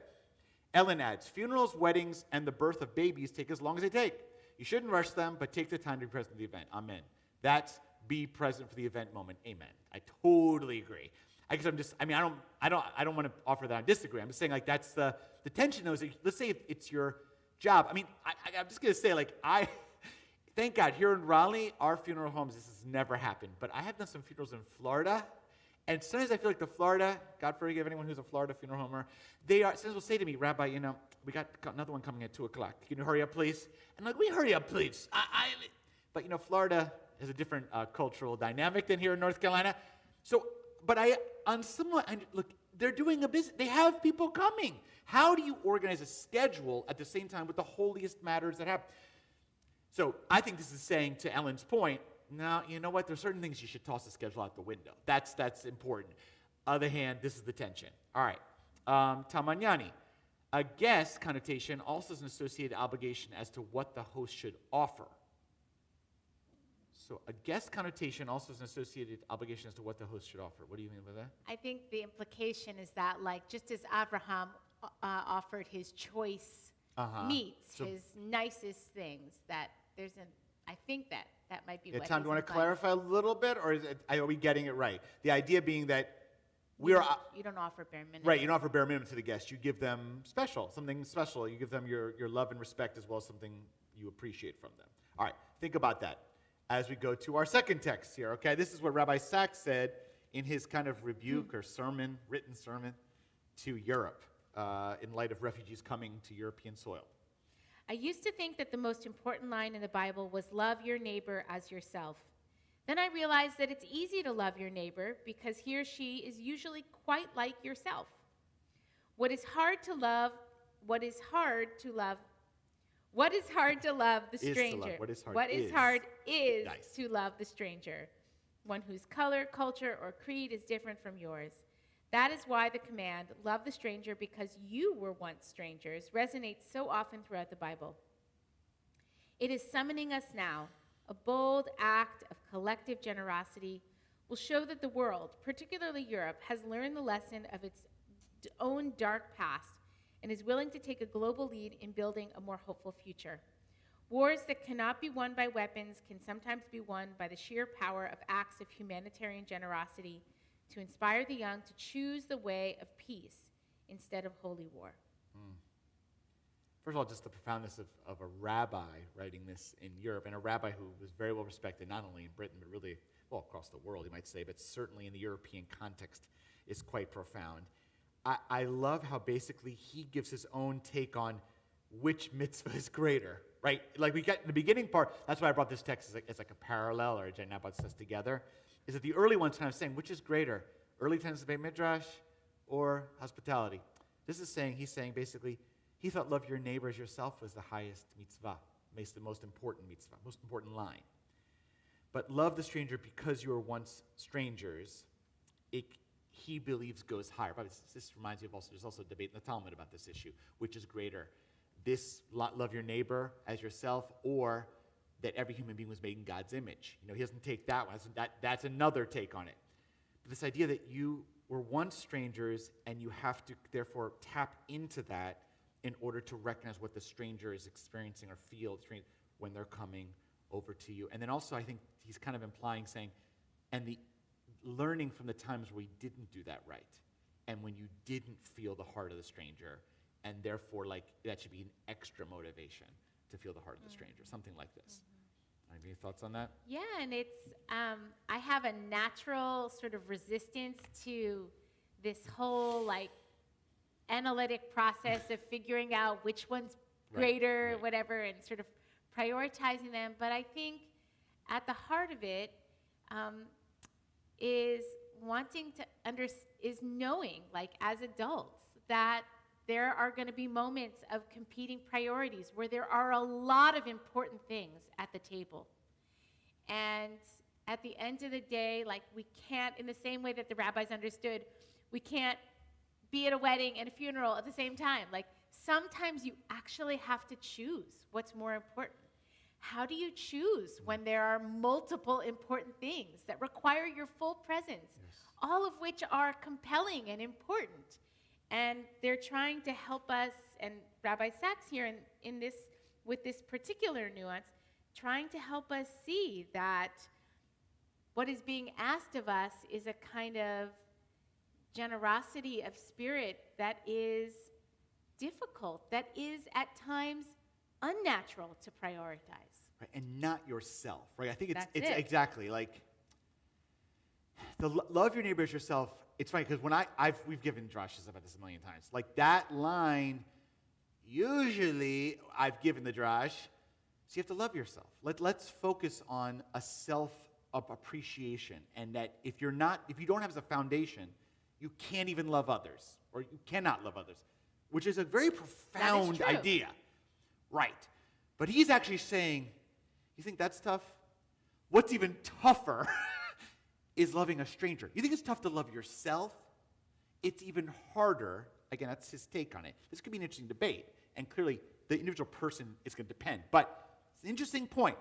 Ellen adds, funerals, weddings, and the birth of babies take as long as they take. You shouldn't rush them, but take the time to be present at the event. Amen. That's be present for the event moment. Amen. I totally agree. I guess I don't want to offer that I disagree. I'm just saying, like, that's the tension, though, is let's say it's your job. I'm just going to say, like, thank God, here in Raleigh, our funeral homes, this has never happened. But I have done some funerals in Florida, and sometimes I feel like the Florida, God forgive anyone who's a Florida funeral homer, sometimes will say to me, Rabbi, we got another one coming at 2 o'clock. Can you hurry up, please? And I'm like, we hurry up, please. But, Florida has a different cultural dynamic than here in North Carolina. So, but look, they're doing a business. They have people coming. How do you organize a schedule at the same time with the holiest matters that happen? So I think this is saying, to Ellen's point, now, you know what? There's certain things you should toss the schedule out the window. That's important. Other hand, this is the tension. All right. Tamanyani. A guest connotation also is an associated obligation as to what the host should offer. So a guest connotation also is an associated obligation as to what the host should offer. What do you mean by that? I think the implication is that, like, just as Abraham offered his choice meats, his nicest things, that there's an, I think that might be what Tom, do you want to implying. clarify a little bit, or are we getting it right? The idea being that You don't offer bare minimum. right, you don't offer bare minimum to the guest. You give them something special. You give them your love and respect as well as something you appreciate from them. All right, think about that as we go to our second text here, okay? This is what Rabbi Sachs said in his kind of rebuke or sermon, written sermon to Europe in light of refugees coming to European soil. I used to think that the most important line in the Bible was love your neighbor as yourself. Then I realized that it's easy to love your neighbor because he or she is usually quite like yourself. What is hard to love the stranger. What is hard is Nice. to love the stranger, one whose color, culture, or creed is different from yours. That is why the command, love the stranger because you were once strangers, resonates so often throughout the Bible. It is summoning us now. A bold act of collective generosity will show that the world, particularly Europe, has learned the lesson of its own dark past and is willing to take a global lead in building a more hopeful future. Wars that cannot be won by weapons can sometimes be won by the sheer power of acts of humanitarian generosity to inspire the young to choose the way of peace instead of holy war. First of all, just the profoundness of a rabbi writing this in Europe, and a rabbi who was very well respected not only in Britain, but really, well, across the world, you might say, but certainly in the European context is quite profound. I love how basically he gives his own take on which mitzvah is greater, right? Like we get in the beginning part, that's why I brought this text as like a parallel, or I brought this together, is that the early one's kind of saying, which is greater, early attendance of Beit Midrash or hospitality? He's saying basically, he thought love your neighbor as yourself was the highest mitzvah, makes the most important mitzvah, most important line. But love the stranger because you were once strangers, he believes goes higher. But this reminds me of also, there's also a debate in the Talmud about this issue, which is greater, this love your neighbor as yourself, or that every human being was made in God's image. He doesn't take that one. That's another take on it. But this idea that you were once strangers and you have to therefore tap into that in order to recognize what the stranger is experiencing or feel when they're coming over to you. And then also I think he's kind of implying saying, and the learning from the times where we didn't do that right, and when you didn't feel the heart of the stranger, and therefore that should be an extra motivation to feel the heart of the stranger, something like this. Any thoughts on that? Yeah, and it's, I have a natural sort of resistance to this whole analytic process of figuring out which one's greater, whatever, and sort of prioritizing them. But I think at the heart of it is wanting to is knowing, as adults, that there are going to be moments of competing priorities where there are a lot of important things at the table. And at the end of the day, we can't, in the same way that the rabbis understood, we can't be at a wedding and a funeral at the same time. Sometimes you actually have to choose what's more important. How do you choose when there are multiple important things that require your full presence, all of which are compelling and important? And they're trying to help us, and Rabbi Sachs here in this, with this particular nuance, trying to help us see that what is being asked of us is a kind of generosity of spirit that is difficult, that is at times unnatural to prioritize. Right, and not yourself, right? I think it's That's it. exactly the love your neighbor as yourself. It's funny because when we've given drashes about this a million times. That line, usually I've given the drash, so you have to love yourself. Let's focus on a self-appreciation, and that if you don't have as a foundation, you can't even love others, or you cannot love others, which is a very profound true. idea. Right. But he's actually saying, you think that's tough? What's even tougher is loving a stranger. You think it's tough to love yourself? It's even harder. Again, that's his take on it. This could be an interesting debate, and clearly the individual person is going to depend. But it's an interesting point.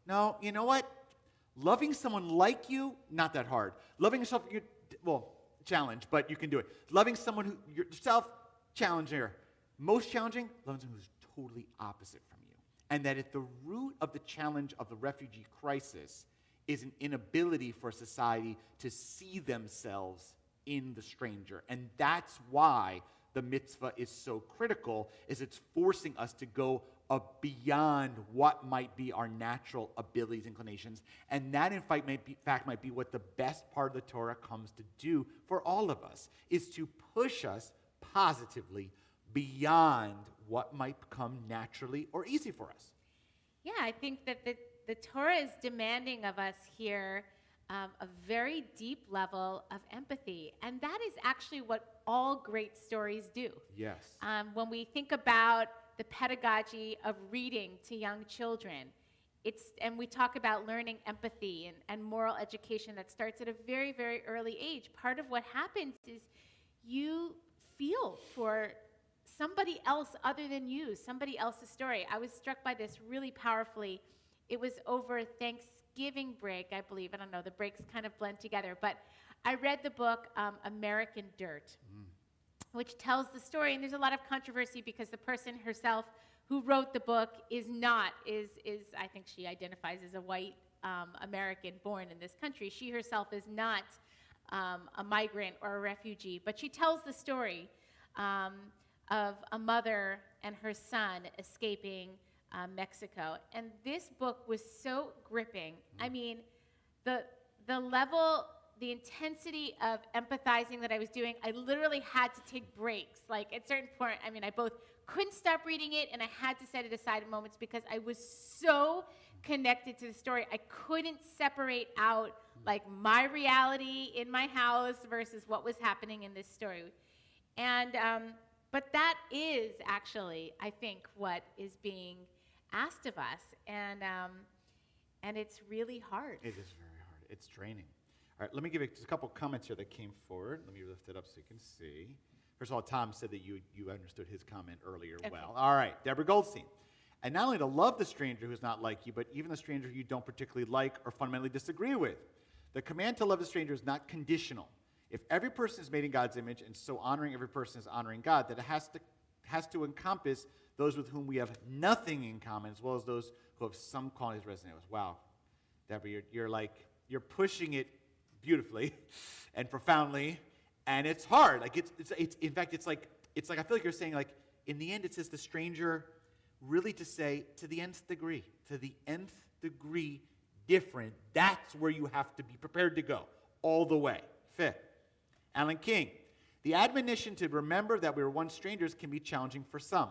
No, you know what? Loving someone like you, not that hard. Loving yourself, challenge, but you can do it. Loving someone who yourself, challenger. Most challenging, loving someone who's totally opposite from you. And that at the root of the challenge of the refugee crisis is an inability for society to see themselves in the stranger. And that's why the mitzvah is so critical, is it's forcing us to go beyond what might be our natural abilities, inclinations. And that, in fact, might be what the best part of the Torah comes to do for all of us, is to push us positively beyond what might come naturally or easy for us. Yeah, I think that the Torah is demanding of us here a very deep level of empathy. And that is actually what all great stories do. Yes. When we think about the pedagogy of reading to young children, and we talk about learning empathy and moral education that starts at a very, very early age. Part of what happens is you feel for somebody else other than you, somebody else's story. I was struck by this really powerfully. It was over Thanksgiving break, I believe. I don't know, the breaks kind of blend together. But I read the book American Dirt, which tells the story, and there's a lot of controversy because the person herself who wrote the book is I think she identifies as a white American born in this country. She herself is not a migrant or a refugee, but she tells the story of a mother and her son escaping Mexico. And this book was so gripping. I mean, the level, the intensity of empathizing that I was doing, I literally had to take breaks. Like at a certain point, I mean, I both couldn't stop reading it and I had to set it aside in moments because I was so connected to the story. I couldn't separate out like my reality in my house versus what was happening in this story. And, but that is actually, I think, what is being asked of us. And it's really hard. It is very hard. It's draining. All right, let me give you just a couple comments here that came forward. Let me lift it up so you can see. First of all, Tom said that you understood his comment earlier well. All right, Deborah Goldstein. And not only to love the stranger who's not like you, but even the stranger who you don't particularly like or fundamentally disagree with. The command to love the stranger is not conditional. If every person is made in God's image, and so honoring every person is honoring God, that it has to encompass those with whom we have nothing in common, as well as those who have some qualities resonate with. Wow, Deborah, you're pushing it beautifully and profoundly, and it's hard. Like it's in fact it's like I feel like you're saying, like, in the end it says the stranger, really to say to the nth degree different. That's where you have to be prepared to go all the way. Fifth, Alan King. The admonition to remember that we were once strangers can be challenging for some.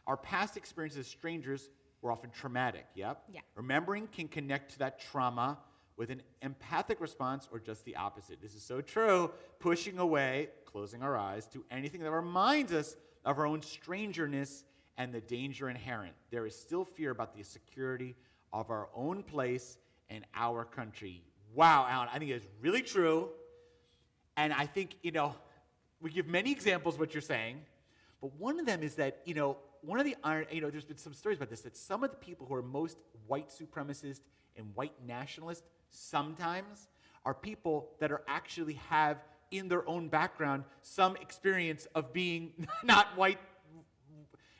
Our past experiences as strangers were often traumatic. Yep. Yeah. Remembering can connect to that trauma with an empathic response or just the opposite. This is so true. Pushing away, closing our eyes to anything that reminds us of our own strangeness and the danger inherent. There is still fear about the security of our own place and our country. Wow, Alan, I think it's really true. And I think, we give many examples of what you're saying, but one of them is that, one of the there's been some stories about this, that some of the people who are most white supremacist and white nationalist sometimes are people that are actually have in their own background some experience of being not white,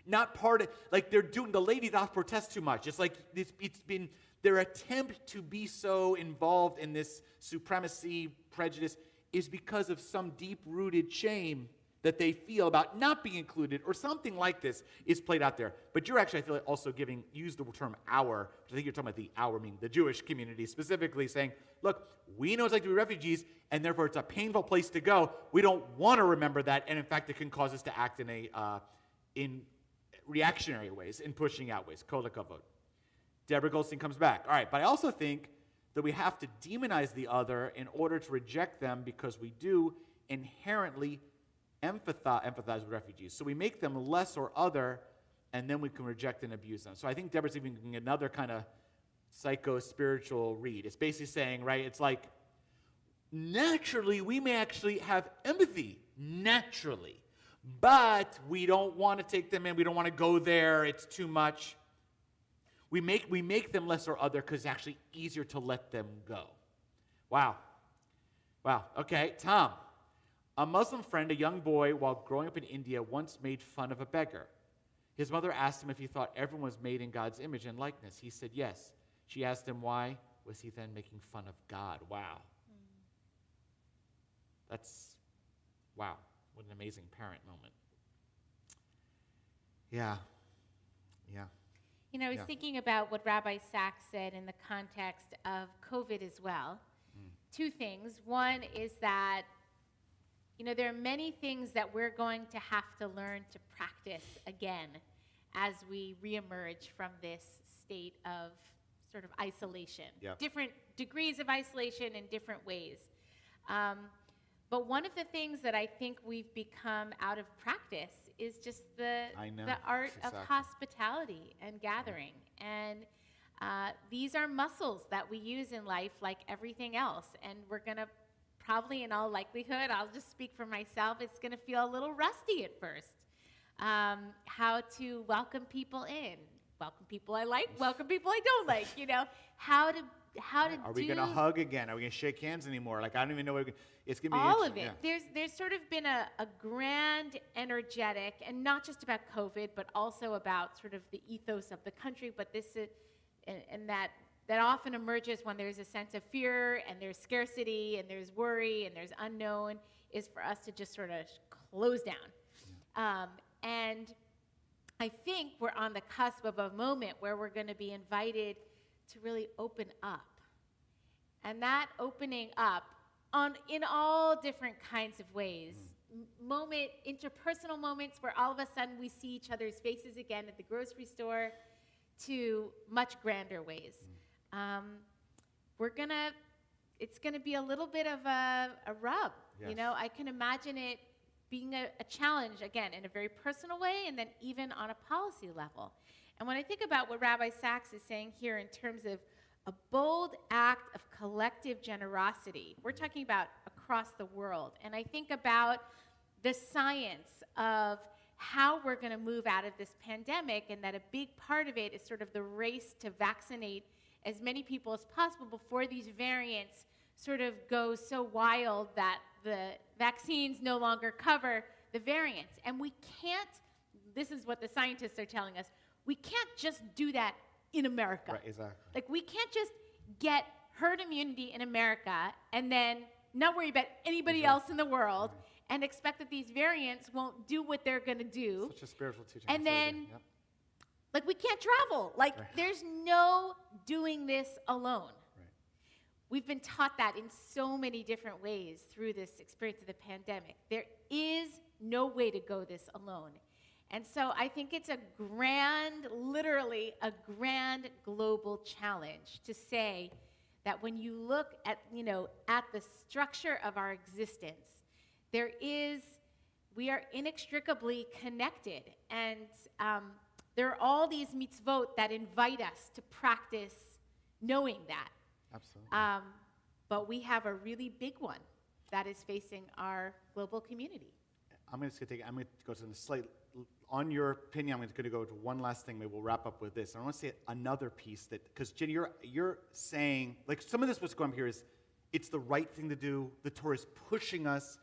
not part of, like they're doing, the ladies off protest too much. It's like it's been their attempt to be so involved in this supremacy, prejudice, is because of some deep-rooted shame that they feel about not being included, or something like this is played out there. But you're actually, I feel like, also use the term our, which I think you're talking about the our, meaning the Jewish community, specifically saying, look, we know it's like to be refugees, and therefore it's a painful place to go. We don't want to remember that, and in fact, it can cause us to act in reactionary ways, in pushing out ways. Kol hakavod. Deborah Goldstein comes back. All right, but I also think that we have to demonize the other in order to reject them, because we do inherently empathize with refugees. So we make them less or other, and then we can reject and abuse them. So I think Deborah's even giving another kind of psycho-spiritual read. It's basically saying, right, it's like, naturally, we may actually have empathy, naturally, but we don't want to take them in. We don't want to go there. It's too much. We make them less or other because it's actually easier to let them go. Wow. Okay, Tom. A Muslim friend, a young boy, while growing up in India, once made fun of a beggar. His mother asked him if he thought everyone was made in God's image and likeness. He said yes. She asked him why. Was he then making fun of God? Wow. Wow. What an amazing parent moment. Yeah. You know, I was thinking about what Rabbi Sachs said in the context of COVID as well. Two things. One is that, you know, there are many things that we're going to have to learn to practice again as we reemerge from this state of sort of isolation. Yep. Different degrees of isolation in different ways. But one of the things that I think we've become out of practice is just the art of hospitality and gathering. And these are muscles that we use in life like everything else. And we're going to probably, in all likelihood, I'll just speak for myself, it's going to feel a little rusty at first. How to welcome people in. Welcome people I like, welcome people I don't like, you know. How to Are we going to hug again? Are we going to shake hands anymore? Like, I don't even know what it's going to be. All of it. Yeah. There's sort of been a grand, energetic, and not just about COVID, but also about sort of the ethos of the country. But this is, and that often emerges when there's a sense of fear, and there's scarcity, and there's worry, and there's unknown, is for us to just sort of close down. Yeah. And I think we're on the cusp of a moment where we're going to be invited to really open up. And that opening up in all different kinds of ways. Interpersonal moments where all of a sudden we see each other's faces again at the grocery store, to much grander ways. It's gonna be a little bit of a rub. Yes. You know, I can imagine it being a challenge, again, in a very personal way, and then even on a policy level. And when I think about what Rabbi Sachs is saying here in terms of a bold act of collective generosity, we're talking about across the world. And I think about the science of how we're going to move out of this pandemic, and that a big part of it is sort of the race to vaccinate as many people as possible before these variants sort of go so wild that the vaccines no longer cover the variants. And we can't, this is what the scientists are telling us, we can't just do that in America. Right, exactly. Like, we can't just get herd immunity in America and then not worry about anybody else in the world and expect that these variants won't do what they're going to do. Such a spiritual teaching. And then, like, we can't travel. Like, there's no doing this alone. Right. We've been taught that in so many different ways through this experience of the pandemic. There is no way to go this alone. And so I think it's literally a grand global challenge to say that when you look at, at the structure of our existence, we are inextricably connected. And there are all these mitzvot that invite us to practice knowing that. Absolutely. But we have a really big one that is facing our global community. I'm going to go to the slight. On your opinion, I'm going to go to one last thing. Maybe we'll wrap up with this. I want to say another piece because Jenny, you're saying, like, some of this what's going on here is it's the right thing to do. The Torah is pushing us.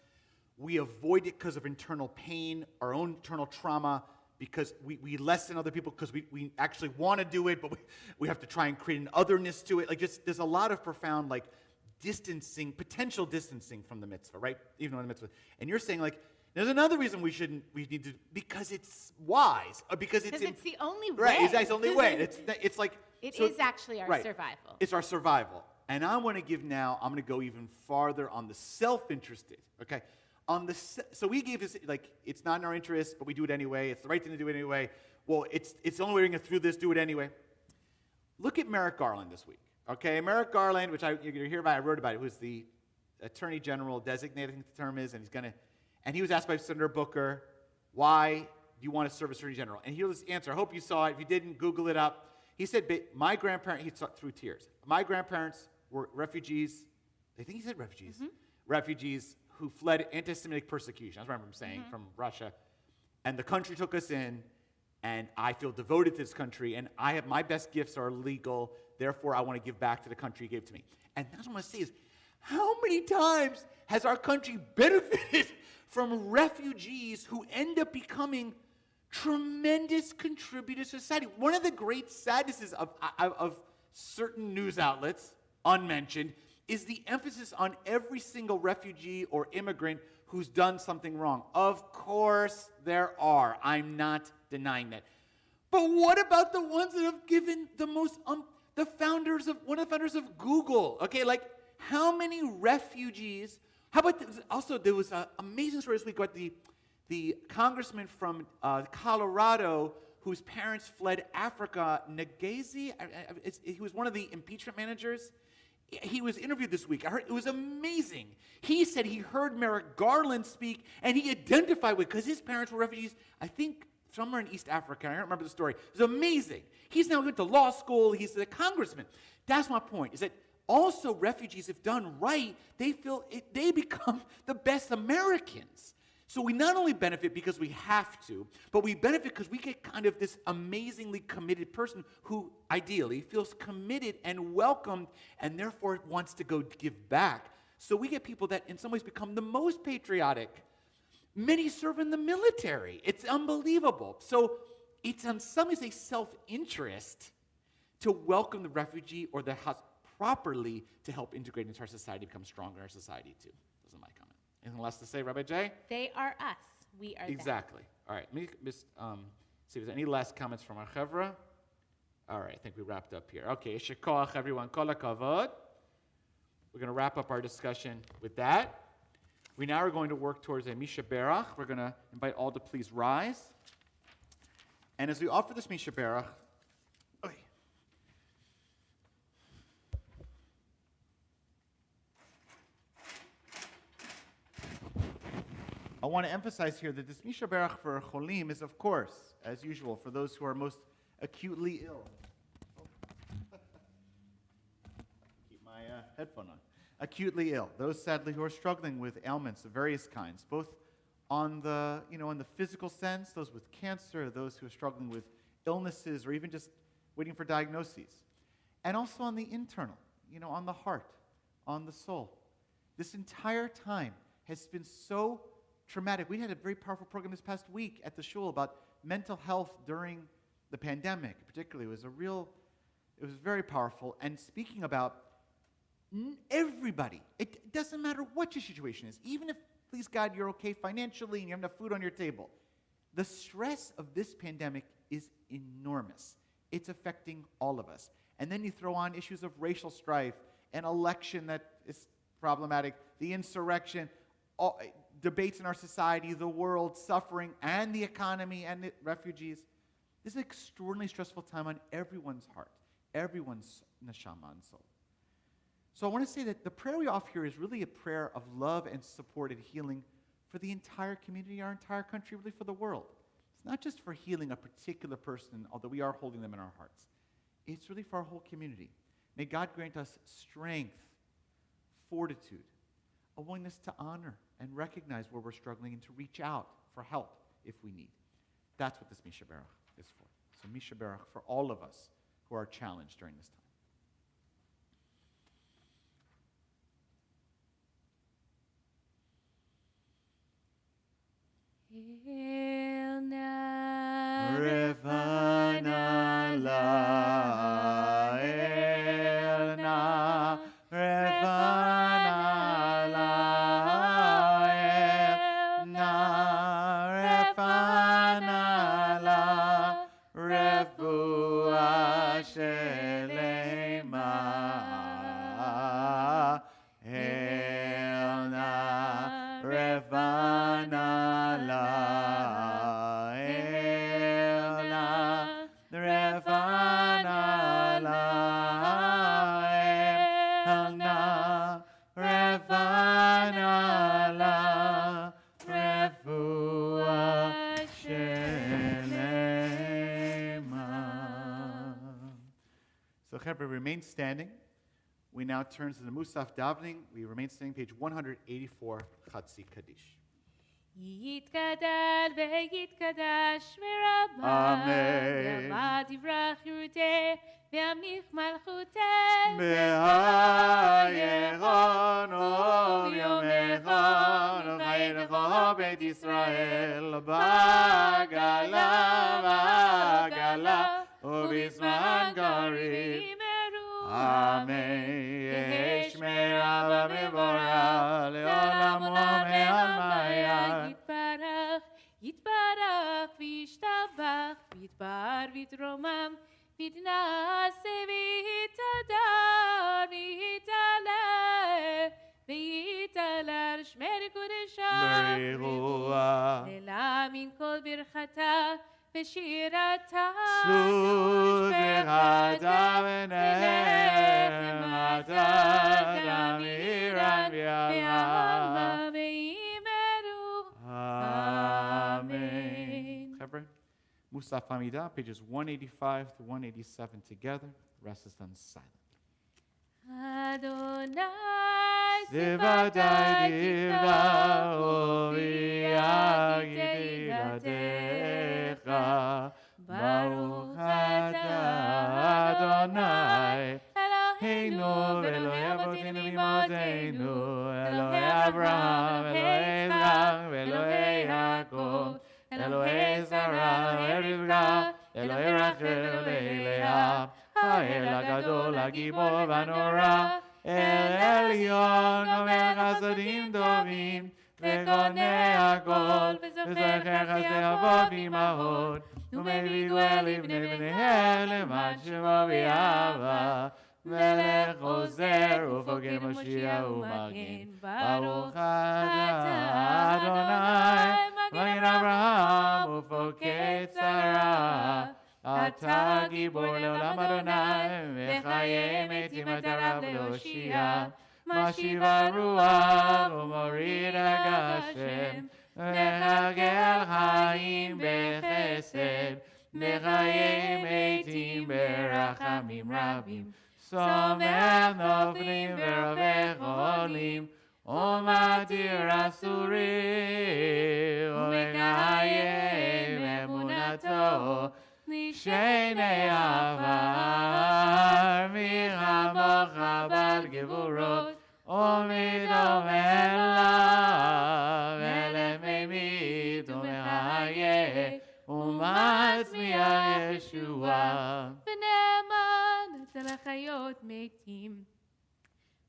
We avoid it because of internal pain, our own internal trauma, because we lessen other people because we actually want to do it, but we have to try and create an otherness to it. Like, just there's a lot of profound, like, potential distancing from the mitzvah, right? Even on the mitzvah. And you're saying, like, there's another reason we need to, because it's wise, or because it's the only way. Right, it's the only way. It's like it is actually our survival. It's our survival. And I'm going to go even farther on the self-interested. Okay, so we gave this, like, it's not in our interest, but we do it anyway. It's the right thing to do it anyway. Well, it's the only way we're going to get through this. Do it anyway. Look at Merrick Garland this week. Okay, Merrick Garland, which you're going to hear about. I wrote about it. Who's the attorney general designated, I think the term is, and he was asked by Senator Booker, why do you want to serve as attorney general? And here's his answer. I hope you saw it. If you didn't, Google it up. He said, my grandparents, he saw it through tears. My grandparents were refugees. I think he said refugees. Refugees who fled anti-Semitic persecution. That's what I remember saying, from Russia. And the country took us in, and I feel devoted to this country, and my best gifts are legal. Therefore, I want to give back to the country he gave to me. And that's what I want to say is, how many times has our country benefited from refugees who end up becoming tremendous contributors to society? One of the great sadnesses of certain news outlets, unmentioned, is the emphasis on every single refugee or immigrant who's done something wrong. Of course there are. I'm not denying that. But what about the ones that have given the most, one of the founders of Google, okay, like how many refugees, how about there was an amazing story this week about the congressman from Colorado whose parents fled Africa, Nagezi, he was one of the impeachment managers. He was interviewed this week. I heard it was amazing. He said he heard Merrick Garland speak, and he identified with, because his parents were refugees, I think somewhere in East Africa. I don't remember the story. It was amazing. He's now going to law school. He's a congressman. That's my point, is that also refugees, if done right, they become the best Americans. So we not only benefit because we have to, but we benefit because we get kind of this amazingly committed person who ideally feels committed and welcomed and therefore wants to go give back. So we get people that in some ways become the most patriotic. Many serve in the military. It's unbelievable. So it's in some ways a self-interest to welcome the refugee or the house properly to help integrate into our society, become stronger in our society too. Those are my comments. Anything less to say, Rabbi Jay? They are us. We are them. Exactly. All right. Let me just see if there's any last comments from our chevra. All right. I think we wrapped up here. Okay. Shekoach, everyone. Kol hakavod. We're going to wrap up our discussion with that. We now are going to work towards a Misha Berach. We're going to invite all to please rise. And as we offer this Misha Berach, I want to emphasize here that this Misha Berach for Cholim is, of course, as usual, for those who are most acutely ill. Keep my headphone on. Acutely ill. Those, sadly, who are struggling with ailments of various kinds, both on the, in the physical sense, those with cancer, those who are struggling with illnesses, or even just waiting for diagnoses. And also on the internal, on the heart, on the soul. This entire time has been so traumatic. We had a very powerful program this past week at the shul about mental health during the pandemic, particularly. It was very powerful. And speaking about everybody, it doesn't matter what your situation is, even if, please God, you're okay financially and you have enough food on your table. The stress of this pandemic is enormous. It's affecting all of us. And then you throw on issues of racial strife, an election that is problematic, the insurrection, debates in our society, the world, suffering, and the economy, and the refugees. This is an extraordinarily stressful time on everyone's heart, everyone's neshama and soul. So I want to say that the prayer we offer here is really a prayer of love and support and healing for the entire community, our entire country, really for the world. It's not just for healing a particular person, although we are holding them in our hearts. It's really for our whole community. May God grant us strength, fortitude, a willingness to honor and recognize where we're struggling and to reach out for help if we need. That's what this Misha Berach is for. So Misha Berach for all of us who are challenged during this time. El na Revana la, El na Revana la, El na Revana la, Refuah shelema, El na Revana la, El na Revana la, El na Revana Chevra, remain standing. We now turn to the Musaf davening. We remain standing, page 184, Chatzi Kaddish. יתגדל ויתקדש מרבה, אמן. יאמר דברה חירותי, וימליך מלכותי, בהייכנו יומך וחייך בית ישראל בעגלה ובזמן קריב. אמן. יהי שמרה ומבורא לעולם ועד מעיין. יתברך וישתבח, ויתפאר ויתרומם, ויתנשא ויתהדר, ויתעלה שמי קודשה, ברוך להאמין כל ברכתה ושירתה, צור וחטא ונחמתה, תמירן ועלמה ואימרו. Amen. Chevra, Musaf Hamidah, pages 185 to 187 together. The rest is done silent. אדוני Zivatai divna uviagidiratecha Baruch atah Adonai Eloheinu ve'Elokei avotinu v'imotenu Elokei Avraham, Elokei Yitzchak, ve'Elokei Yaakov Elokei Sarah, Elokei Rivka, Elokei Rachel, Elokei Leah האל הגדול, הגיבור והנורא, אל עליון, גומר חסדים טובים, וקונה הכל, וזוכר חסדי אבות ואמהות, ומביא גואל לבני בניהם, למען שמו ויאהבה, מלך עוזר ופוגע מושיע ומגן, ברוך אתה אדוני, מגן אברהם ופוקד שרה. אתה גיבור לעולם אדוני, וחיי מתים אתה רב להושיע, משיב הרוח ומוריד הגשם, מחגל חיים בחסד, וחיי מתים ברחמים רבים, סומך נופלים ורבה חולים, ומתיר אסורים, ומקיים אמונתו, שני עבר מרמוך בעל גבורות ומדומה לה ולממית ומחיה ומצמיח ישועה ונאמן אצל החיות מתים.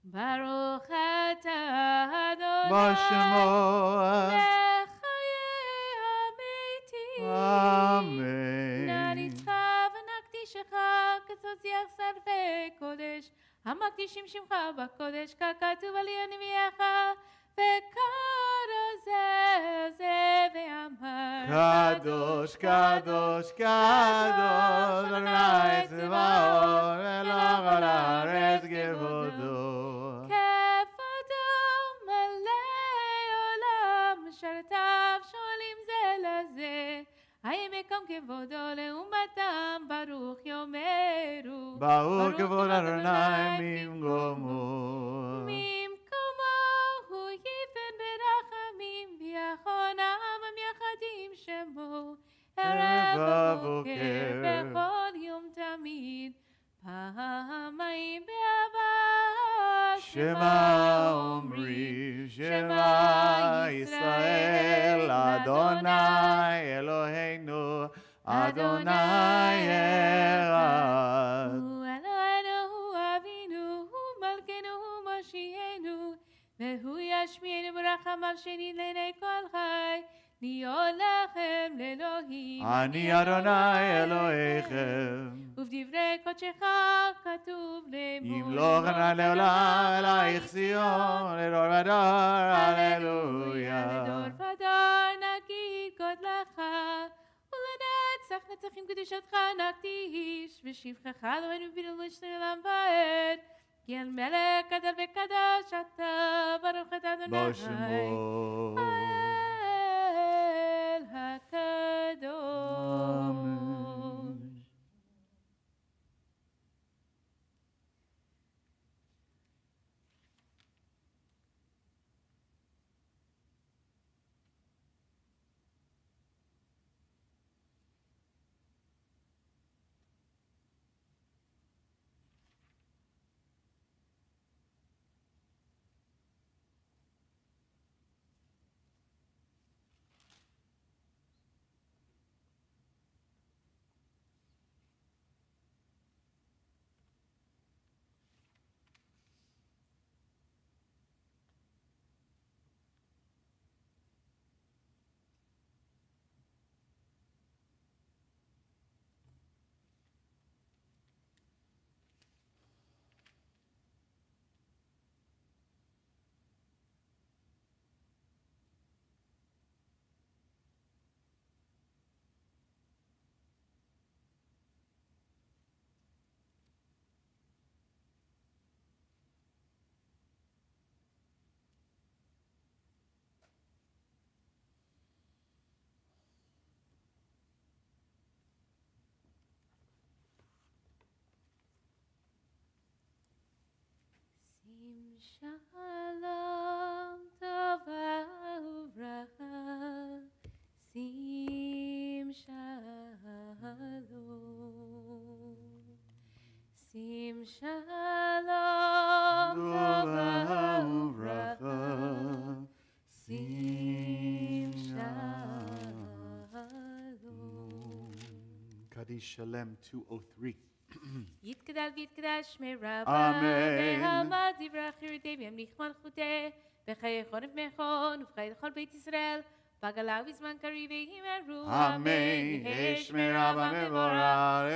ברוך אתה אדוני בשמו לחיי המתים. אמן. נעריצך ונקדישך כצוציח שרפי קודש, המקדישים שמך בקודש ככתוב על ינביאך, וכרזה זה ואמר קדוש, קדוש, קדוש, אדוני צבאות, ולא כל הארץ כבודו. כבודו מלא עולם, משרתיו שואלים זה לזה, האם יקום כבודו לעומתם, ברוך יאמרו. ברוך כבוד אדוני ממקומו. ממקומו הוא יפן ברחמים, ויחונם המייחדים שמו, ערב ובוקר בכל יום תמיד, פעמיים באהבה שמע אומרים, שמע ישראל, אדוני אלוהינו, אדוני אחד. הוא אלוהינו, הוא אבינו, הוא מלכנו, הוא מושיענו, והוא ישמיענו ברחמיו שנית לעיני כל חי, להיות לכם לאלוהים. אני אדוני אלוהיכם. ובדברי קודשך כתוב לאמור. ימלוך נא לעולם אלייך ציון, לדור ודור, הללויה. לדור ודור נגיד גודלך, ולנצח נצחים קדושתך נקדיש, ושבחך אלוהינו בלבוש לעולם ועד. כי אל מלך גדול וקדוש אתה, ברוך אתה אדוני. בשמו. האל הקדוש. אמן. Shalom tova uvracha. Sim shalom. Sim shalom tova uvracha. Sim shalom. Kaddish Shalem 203. יתגדל ויתקדש מרבה, אמן. והמד יברח ירדי וימליך מלכותה, בחיי חורף מכון ובחיי לכל בית ישראל, בגלה ובזמן קריב וימרו, אמן. יש מרבה מבורך,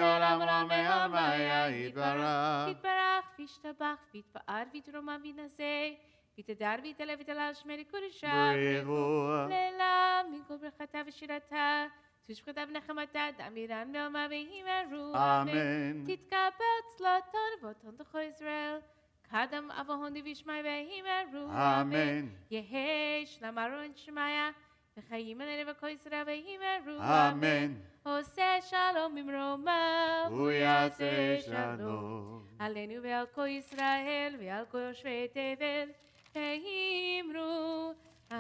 לעולם עולם והלוויה יתברך. יתברך וישתבח ויתפאר ויתרומם ויתנשא, ויתהדר ויתעלה ויתהלל שמי קודשה, בריחו. לעילם מן כל ברכתה ושירתה, תשבחתה ונחמתה, דמירן ועלמה וימרו, אמן. תתקבל צלתון ואותון תכל ישראל, קדם אבהון דיבישמי וימרו, אמן. יהי שלום ארון שמיה, וחיים עלינו וכל ישראל וימרו, אמן. עושה שלום במרומיו, הוא יעשה שלום. עלינו ועל כל ישראל ועל כל יושבי תבל, וימרו, אמן.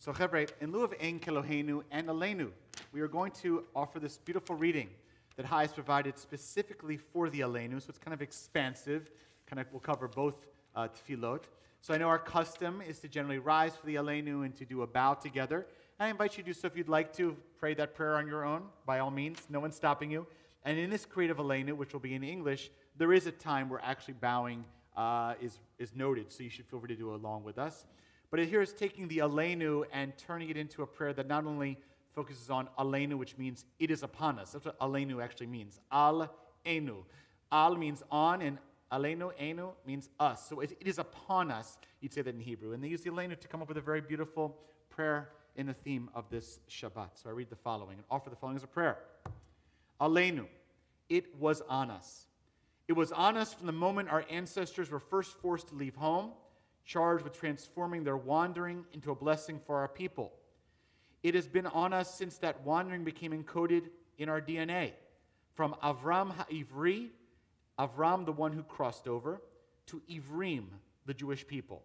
So, Chevre, in lieu of Ein Kelohenu and Aleinu, we are going to offer this beautiful reading that Hai has provided specifically for the Aleinu. So it's kind of expansive. We'll cover both tefillot. So I know our custom is to generally rise for the Aleinu and to do a bow together. And I invite you to do so if you'd like to pray that prayer on your own, by all means. No one's stopping you. And in this creative Aleinu, which will be in English, there is a time where actually bowing is noted. So you should feel free to do along with us. But here is taking the Aleinu and turning it into a prayer that not only focuses on Aleinu, which means it is upon us. That's what Aleinu actually means. Al-enu. Al means on, and Aleinu, enu, means us. So it is upon us, you'd say that in Hebrew. And they use the Aleinu to come up with a very beautiful prayer in the theme of this Shabbat. So I read the following and offer the following as a prayer. Aleinu, it was on us. It was on us from the moment our ancestors were first forced to leave home, charged with transforming their wandering into a blessing for our people. It has been on us since that wandering became encoded in our DNA. From Avram Ha'ivri, Avram the one who crossed over, to Ivrim, the Jewish people.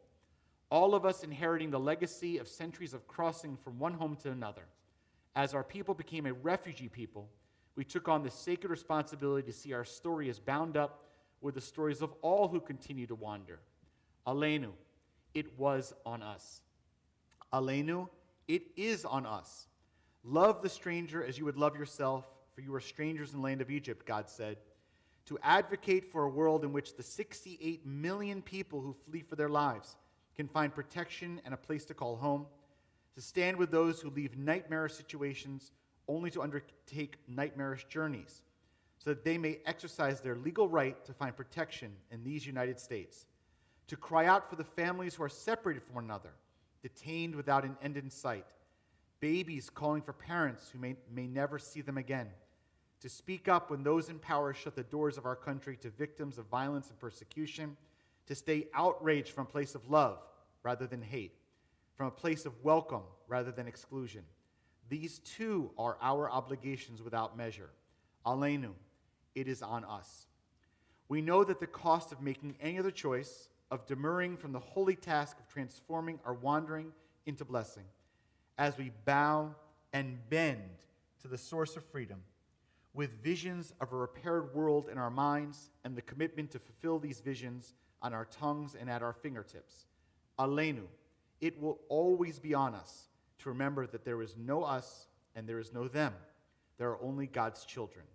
All of us inheriting the legacy of centuries of crossing from one home to another. As our people became a refugee people, we took on the sacred responsibility to see our story as bound up with the stories of all who continue to wander. Aleinu, it was on us. Aleinu, it is on us. Love the stranger as you would love yourself, for you are strangers in the land of Egypt, God said. To advocate for a world in which the 68 million people who flee for their lives can find protection and a place to call home. To stand with those who leave nightmarish situations only to undertake nightmarish journeys, so that they may exercise their legal right to find protection in these United States. To cry out for the families who are separated from one another, detained without an end in sight, babies calling for parents who may never see them again, to speak up when those in power shut the doors of our country to victims of violence and persecution, to stay outraged from a place of love rather than hate, from a place of welcome rather than exclusion. These too are our obligations without measure. Aleinu, it is on us. We know that the cost of making any other choice, of demurring from the holy task of transforming our wandering into blessing, as we bow and bend to the source of freedom, with visions of a repaired world in our minds and the commitment to fulfill these visions on our tongues and at our fingertips. Aleinu, it will always be on us to remember that there is no us and there is no them. There are only God's children,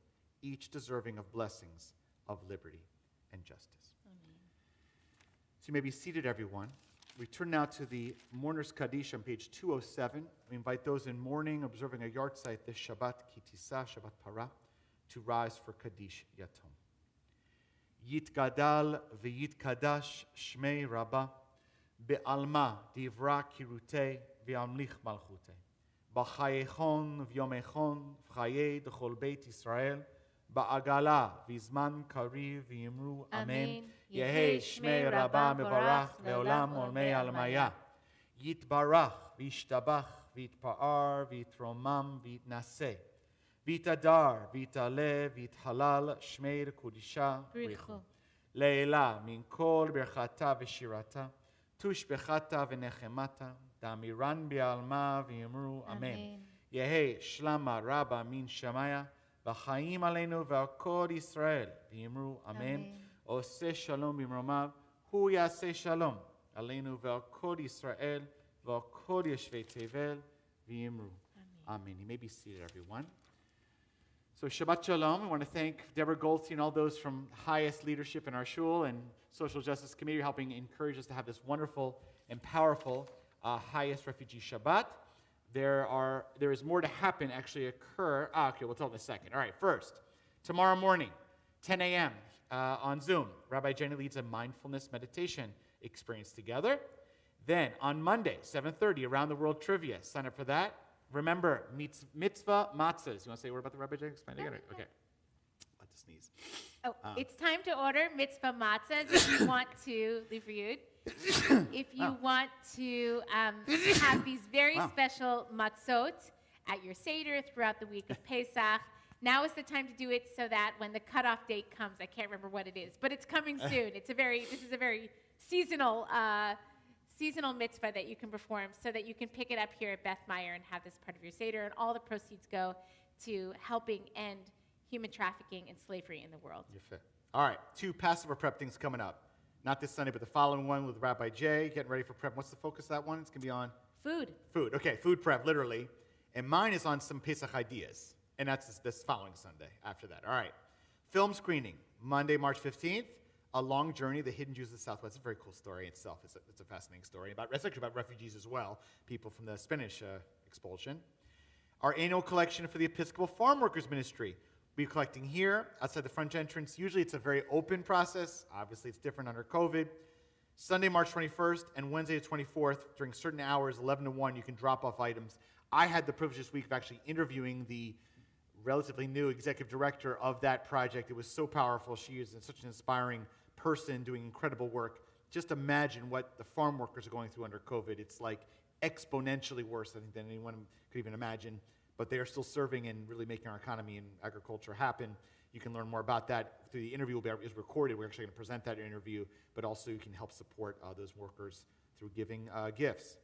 each deserving of blessings of liberty and justice. So you may be seated, everyone. We turn now to the Mourner's Kaddish on page 207. We invite those in mourning, observing a yard site this Shabbat Kitisa, Shabbat Para, to rise for Kaddish Yatom. Yitgadal v'yitkadash shmei rabba, be'alma divra kirute v'amlich malchute, b'chayechon v'yomechon v'chaye d'chol beit Yisrael, ba'agala v'zman kariv v'yimru amen. Yehi shmei rabba mevarach leolam olmei almaya. Yitbarach v'yishtabach v'yitpa'ar v'yitromam v'yitnaseh. V'yitadar v'yitale v'yithalal shmei kodisha brichu. Leila min kol berchata v'shirata, tushbechata v'nechemata, damiran bi'alma v'yimru amen. Yehi shlama rabba min shamaya, v'chaim aleinu v'al kol Yisrael v'yimru amen. Oseh shalom b'mromav, hu yaseh shalom aleinu v'al kol Yisrael v'al kol yeshvei tevel v'yimru amen. You may be seated, everyone. So Shabbat Shalom. I want to thank Deborah Goldstein and all those from highest leadership in our shul and Social Justice Committee helping encourage us to have this wonderful and powerful highest refugee Shabbat. There is more to happen, actually occur. Okay, we'll tell in a second. All right, first, tomorrow morning, 10 a.m. On Zoom, Rabbi Jenny leads a mindfulness meditation experience together. Then on Monday, 7:30, Around the World Trivia. Sign up for that. Remember, mitzvah matzahs. You want to say a word about the Rabbi Jenny? Explain again? Okay. Let to sneeze. Oh, it's time to order mitzvah matzahs if you want to, Livriyud. If you want to have these very special matzot at your Seder throughout the week of Pesach, now is the time to do it so that when the cutoff date comes, I can't remember what it is, but it's coming soon. This is a very seasonal mitzvah that you can perform so that you can pick it up here at Beth Meyer and have this part of your Seder, and all the proceeds go to helping end human trafficking and slavery in the world. All right, 2 Passover prep things coming up. Not this Sunday, but the following one with Rabbi Jay, getting ready for prep. What's the focus of that one? It's going to be on? Food. Food, okay, food prep, literally. And mine is on some Pesach ideas, and that's this following Sunday after that. All right, film screening, Monday, March 15th. A Long Journey, The Hidden Jews of the Southwest. It's a very cool story itself. It's a fascinating story. It's actually about refugees as well, people from the Spanish expulsion. Our annual collection for the Episcopal Farm Workers Ministry. We'll be collecting here, outside the front entrance. Usually it's a very open process. Obviously it's different under COVID. Sunday, March 21st, and Wednesday the 24th, during certain hours, 11 to 1, you can drop off items. I had the privilege this week of actually interviewing the relatively new executive director of that project. It was so powerful. She is such an inspiring person doing incredible work. Just imagine what the farm workers are going through under COVID. It's like exponentially worse, I think, than anyone could even imagine. But they are still serving and really making our economy and agriculture happen. You can learn more about that. The interview is recorded. We're actually going to present that interview, but also you can help support those workers through giving gifts.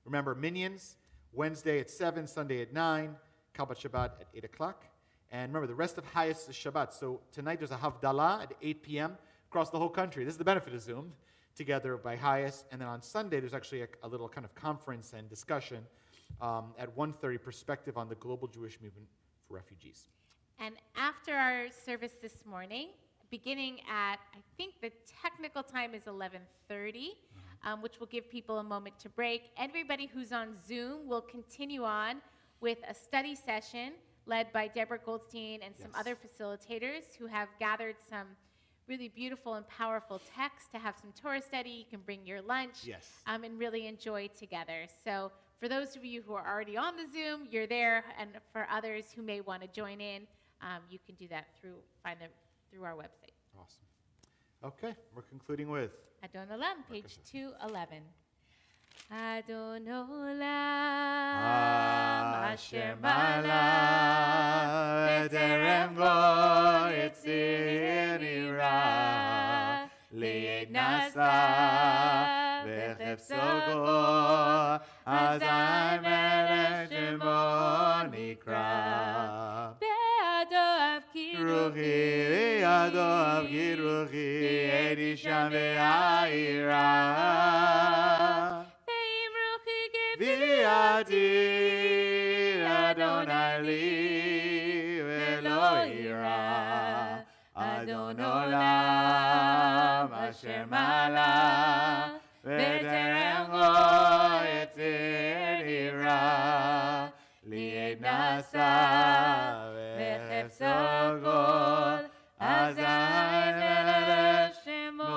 Remember, Minions, Wednesday at 7, Sunday at 9, Kabbat Shabbat at 8 o'clock. And remember, the rest of Highest is Shabbat. So tonight there's a Havdalah at 8 p.m. across the whole country. This is the benefit of Zoom, together by Highest. And then on Sunday, there's actually a little kind of conference and discussion at 1:30, Perspective on the Global Jewish Movement for Refugees. And after our service this morning, beginning at, I think the technical time is 11:30, which will give people a moment to break. Everybody who's on Zoom will continue on with a study session led by Deborah Goldstein and some other facilitators who have gathered some really beautiful and powerful text to have some Torah study. You can bring your lunch and really enjoy together. So for those of you who are already on the Zoom, you're there. And for others who may want to join in, you can do that through our website. Awesome. Okay, we're concluding with Adon Olam, page 211. Adon Olam, Asher Mala, Terem Go Yetzirira, Li'ed Nasa, V'chefso Go, Azai Melech Shemo Nikra. Ruchi, Ado Avki Ruchi, Edi Sham Ve'aira. Viati Adonai li velo ira Adon Olam Asher Mala V'terem Go Yetzir ira Li'ed Nasa V'chefso Gol Azai Melech Shemo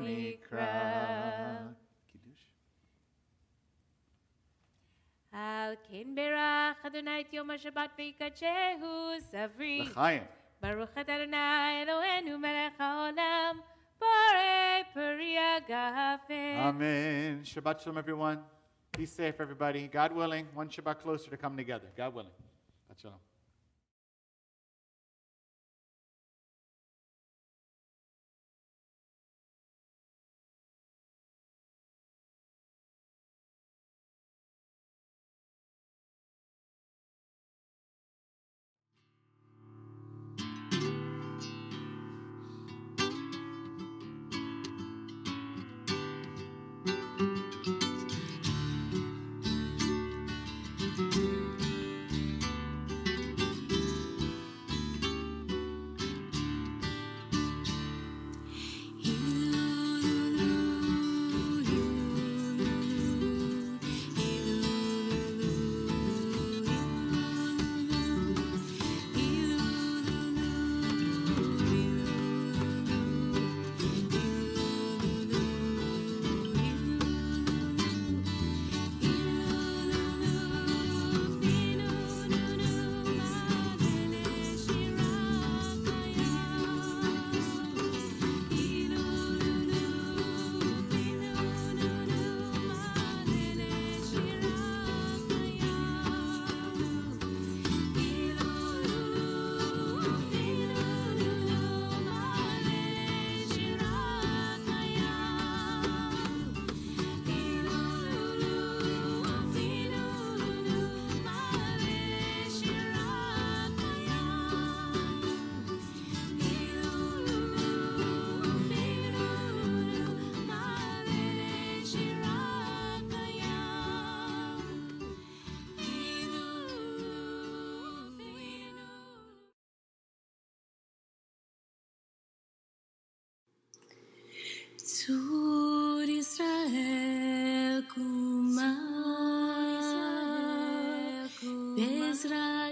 Nikra. Al ken berach Adonai et yom HaShabbat v'yikachehu savri. L'chaim. Baruch atah Adonai Eloheinu melech haolam borei peri agafen. Amen. Shabbat Shalom, everyone. Be safe, everybody. God willing, one Shabbat closer to come together. God willing. Shabbat Shalom.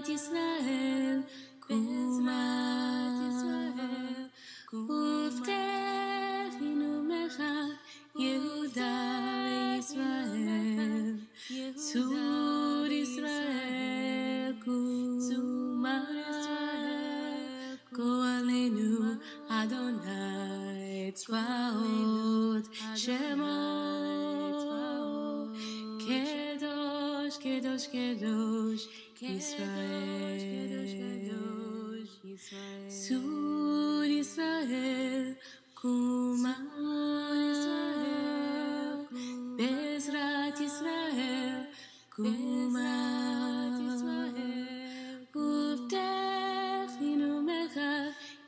ישראל, קומה, ובטחינו ממך, יהודה וישראל, צור ישראל, קומה, גואלנו אדוני צבאות שמו, קדוש, קדוש, קדוש, ישראל, צור ישראל, קומה, בעזרת ישראל, קומה, ובטחינו ממך,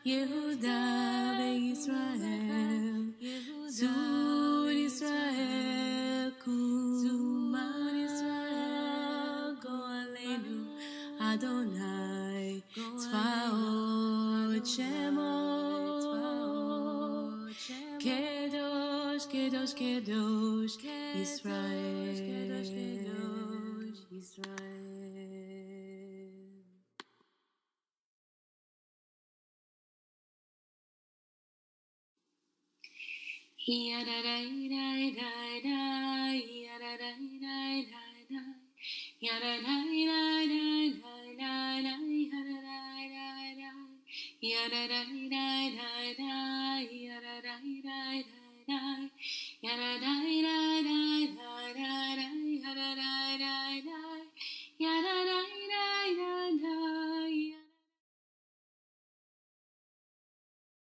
יהודה וישראל, צור ישראל, קומה, גואלנו אדוני צבאות שמו, קדוש, קדוש, קדוש, ישראל, ישראל.